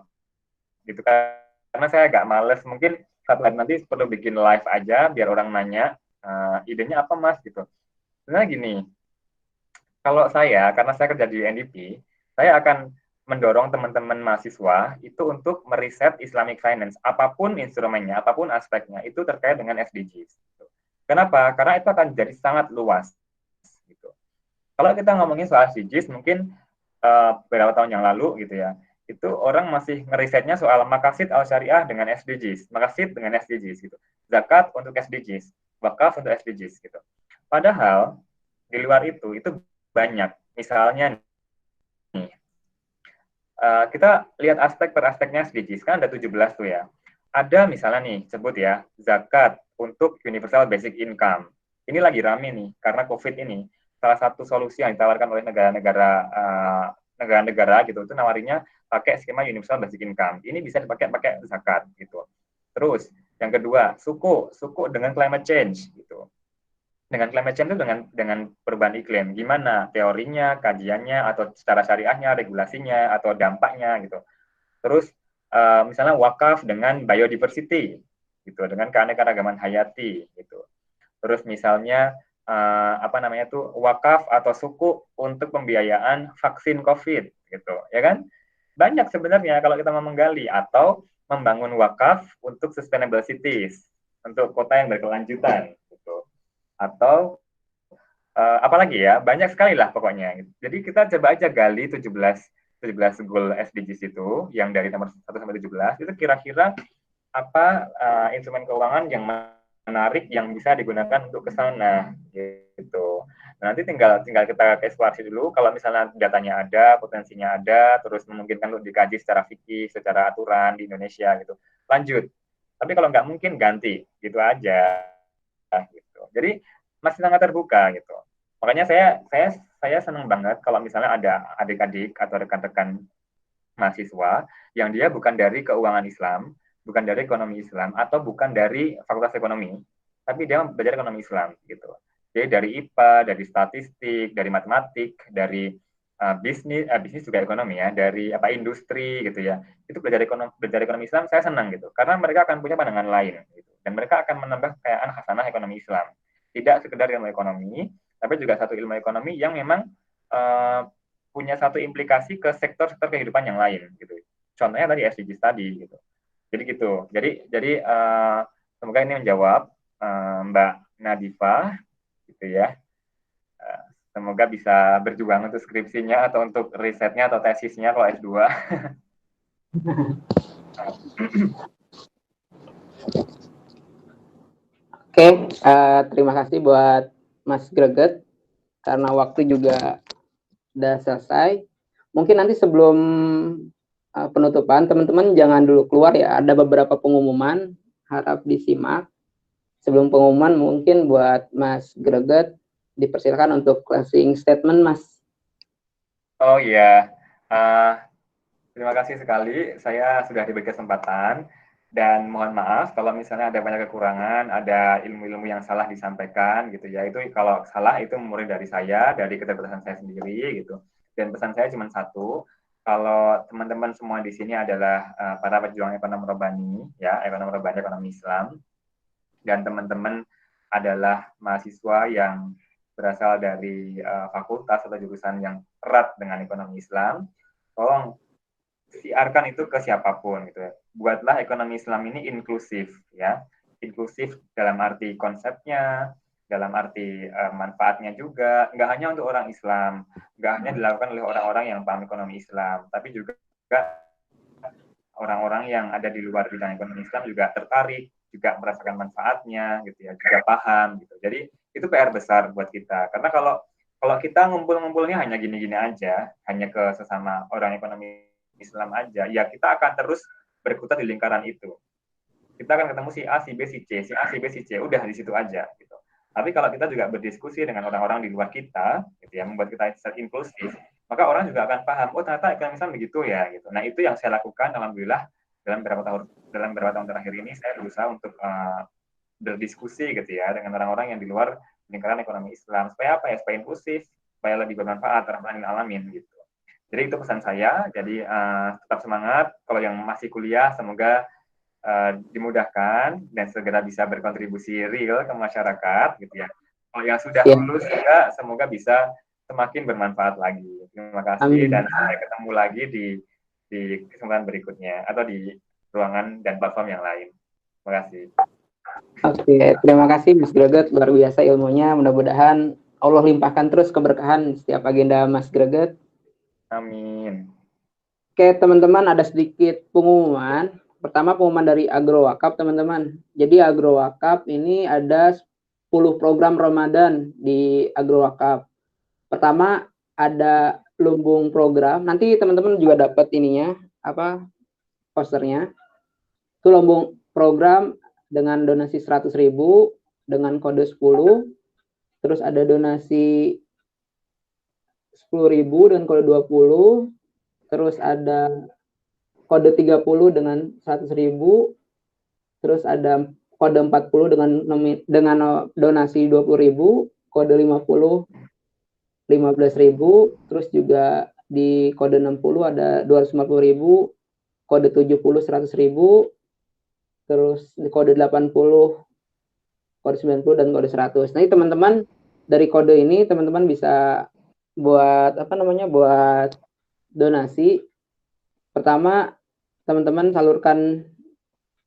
gitu kan, karena saya agak males. Mungkin satu hari nanti perlu bikin live aja biar orang nanya idenya apa Mas gitu. Sebenarnya gini, kalau karena saya kerja di NDP, saya akan mendorong teman-teman mahasiswa itu untuk meriset Islamic Finance, apapun instrumennya, apapun aspeknya, itu terkait dengan SDGs. Kenapa? Karena itu akan jadi sangat luas. Gitu. Kalau kita ngomongin soal SDGs, mungkin beberapa tahun yang lalu gitu ya, itu orang masih ngerisetnya soal maqasid al-syariah dengan SDGs, maqasid dengan SDGs gitu, zakat untuk SDGs, wakaf untuk SDGs gitu. Padahal di luar itu banyak. Misalnya nih, kita lihat aspek per aspeknya SDGs, kan ada 17 tuh ya. Ada misalnya nih, sebut ya, zakat untuk universal basic income. Ini lagi rame nih, karena COVID ini. Salah satu solusi yang ditawarkan oleh negara-negara gitu, itu nawarinya pakai skema universal basic income. Ini bisa dipakai zakat gitu. Terus, yang kedua, suku dengan climate change gitu. Dengan climate change itu dengan perubahan iklim, gimana teorinya, kajiannya, atau secara syariahnya, regulasinya, atau dampaknya gitu. Terus misalnya wakaf dengan biodiversity gitu, dengan keanekaragaman hayati gitu. Terus misalnya wakaf atau suku untuk pembiayaan vaksin COVID gitu, ya kan? Banyak sebenarnya kalau kita mau menggali, atau membangun wakaf untuk sustainable cities, untuk kota yang berkelanjutan gitu. Atau apalagi ya, banyak sekali lah pokoknya. Jadi kita coba aja gali 17 goal SDGs itu, yang dari nomor 1 sampai 17, itu kira-kira apa instrumen keuangan yang menarik yang bisa digunakan untuk ke sana gitu. Nah, nanti tinggal kita eksplorasi dulu, kalau misalnya datanya ada, potensinya ada, terus memungkinkan untuk dikaji secara fikih, secara aturan di Indonesia gitu. Lanjut. Tapi kalau nggak mungkin ganti, gitu aja gitu. Jadi masih sangat terbuka gitu. Makanya saya senang banget kalau misalnya ada adik-adik atau rekan-rekan mahasiswa yang dia bukan dari keuangan Islam, bukan dari ekonomi Islam, atau bukan dari fakultas ekonomi, tapi dia belajar ekonomi Islam gitu. Jadi dari IPA, dari statistik, dari matematik, dari bisnis juga ekonomi ya, dari industri gitu ya. Itu belajar ekonomi Islam, saya senang gitu, karena mereka akan punya pandangan lain gitu, dan mereka akan menambah kekayaan khasanah ekonomi Islam. Tidak sekedar ilmu ekonomi, tapi juga satu ilmu ekonomi yang memang punya satu implikasi ke sektor-sektor kehidupan yang lain gitu. Contohnya tadi SDGs tadi gitu. Jadi gitu. Jadi semoga ini menjawab Mbak Nadifa gitu ya. Semoga bisa berjuang untuk skripsinya atau untuk risetnya atau tesisnya kalau S2. Oke, terima kasih buat Mas Greget, karena waktu juga udah selesai. Mungkin nanti sebelum penutupan, teman-teman jangan dulu keluar ya, ada beberapa pengumuman, harap disimak. Sebelum pengumuman, mungkin buat Mas Greget, dipersilakan untuk closing statement, Mas. Oh iya, terima kasih sekali, saya sudah diberi kesempatan, dan mohon maaf kalau misalnya ada banyak kekurangan, ada ilmu-ilmu yang salah disampaikan gitu ya. Itu kalau salah itu murni dari saya, dari keterbatasan saya sendiri gitu. Dan pesan saya cuma satu, kalau teman-teman semua di sini adalah para pejuang ekonomi robani, ya, ekonomi Islam, dan teman-teman adalah mahasiswa yang berasal dari fakultas atau jurusan yang erat dengan ekonomi Islam, tolong siarkan itu ke siapapun gitu ya. Buatlah ekonomi Islam ini inklusif ya. Inklusif dalam arti konsepnya, dalam arti manfaatnya juga, nggak hanya untuk orang Islam, nggak hanya dilakukan oleh orang-orang yang paham ekonomi Islam, tapi juga orang-orang yang ada di luar bidang ekonomi Islam juga tertarik, juga merasakan manfaatnya gitu ya, juga paham gitu. Jadi itu PR besar buat kita, karena kalau kita ngumpul-ngumpulnya hanya gini-gini aja, hanya ke sesama orang ekonomi Islam aja, ya kita akan terus berkutat di lingkaran itu. Kita akan ketemu si A, si B, si C, si A, si B, si C, udah di situ aja gitu. Tapi kalau kita juga berdiskusi dengan orang-orang di luar kita, gitu ya, membuat kita inklusif, maka orang juga akan paham, oh ternyata ekonomi Islam begitu ya, gitu. Nah itu yang saya lakukan, alhamdulillah dalam beberapa tahun terakhir ini saya berusaha untuk berdiskusi gitu ya dengan orang-orang yang di luar lingkaran ekonomi Islam, supaya apa ya, supaya inklusif, supaya lebih bermanfaat, rahmatil alamin gitu. Jadi itu pesan saya. Jadi tetap semangat. Kalau yang masih kuliah, semoga dimudahkan dan segera bisa berkontribusi real ke masyarakat gitu ya. Kalau yang sudah lulus juga semoga bisa semakin bermanfaat lagi. Terima kasih Amin. dan sampai ketemu lagi di kesempatan berikutnya atau di ruangan dan platform yang lain. Terima kasih. Oke, terima kasih Mas Greget, luar biasa ilmunya. Mudah-mudahan Allah limpahkan terus keberkahan setiap agenda Mas Greget. Amin. Oke, teman-teman, ada sedikit pengumuman. Pertama, pengumuman dari Agrowakap, teman-teman. Jadi Agrowakap ini ada 10 program Ramadan di Agrowakap. Pertama, ada lumbung program. Nanti teman-teman juga dapat ininya, posternya. Itu lumbung program dengan donasi 100.000 dengan kode 10. Terus ada donasi 10.000 dengan kode 20. Terus ada kode 30 dengan 100.000. Terus ada kode 40 dengan donasi 20.000, kode 50 15.000. Terus juga di kode 60 ada 250.000, kode 70 100.000. Terus di kode 80, kode 90 dan kode 100. Nah, teman-teman dari kode ini teman-teman bisa buat buat donasi. Pertama, teman-teman salurkan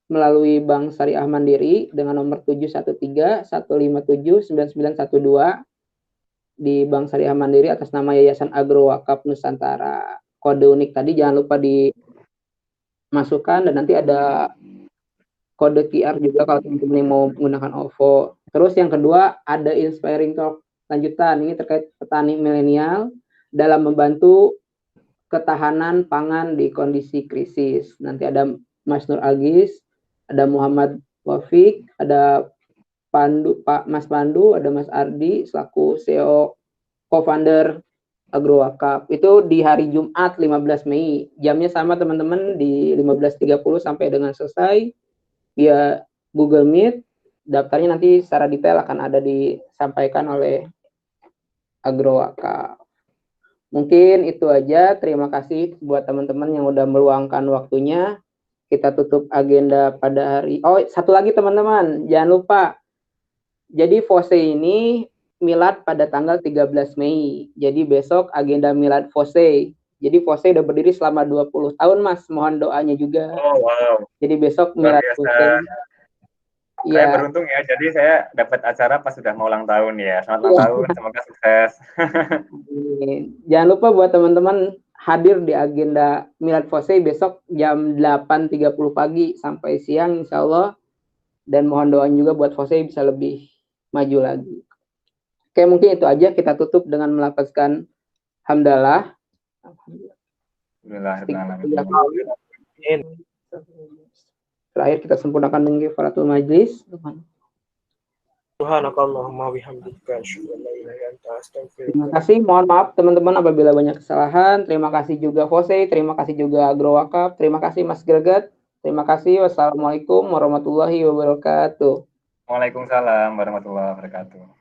melalui Bank Syariah Mandiri dengan nomor 713-157-9912 di Bank Syariah Mandiri atas nama Yayasan Agrowakap Nusantara. Kode unik tadi jangan lupa dimasukkan, dan nanti ada kode QR juga kalau teman-teman mau menggunakan OVO. Terus yang kedua, ada Inspiring Talk lanjutan. Ini terkait petani milenial dalam membantu ketahanan pangan di kondisi krisis. Nanti ada Mas Nur Agis, ada Muhammad Wafik, ada Mas Pandu, ada Mas Ardi selaku CEO co-founder Agrowakap. Itu di hari Jumat 15 Mei. Jamnya sama teman-teman, di 15.30 sampai dengan selesai via Google Meet. Daftarnya nanti secara detail akan ada disampaikan oleh Agrowakap. Mungkin itu aja. Terima kasih buat teman-teman yang udah meluangkan waktunya. Kita tutup agenda pada hari. Oh, satu lagi teman-teman, jangan lupa. Jadi FOSE ini milad pada tanggal 13 Mei. Jadi besok agenda milad FOSE. Jadi FOSE udah berdiri selama 20 tahun, Mas. Mohon doanya juga. Oh, wow. Jadi besok Luar milad biasa. FOSE. Saya beruntung ya, jadi saya dapat acara pas sudah mau ulang tahun ya. Selamat ulang tahun, semoga sukses. Jangan lupa buat teman-teman hadir di agenda Milad FOSE besok jam 8.30 pagi sampai siang insya Allah. Dan mohon doanya juga buat FOSE bisa lebih maju lagi. Oke, mungkin itu aja. Kita tutup dengan melafazkan hamdalah. Terakhir kita sempurnakan dengan kifaratul majlis. Subhanakallahumma wabihamdika asyhadu an la ilaha illa anta astaghfiruka. Terima kasih. Mohon maaf teman-teman apabila banyak kesalahan. Terima kasih juga FOSE, terima kasih juga Agrowakap, terima kasih Mas Greget. Terima kasih. Wassalamualaikum warahmatullahi wabarakatuh. Waalaikumsalam warahmatullahi wabarakatuh.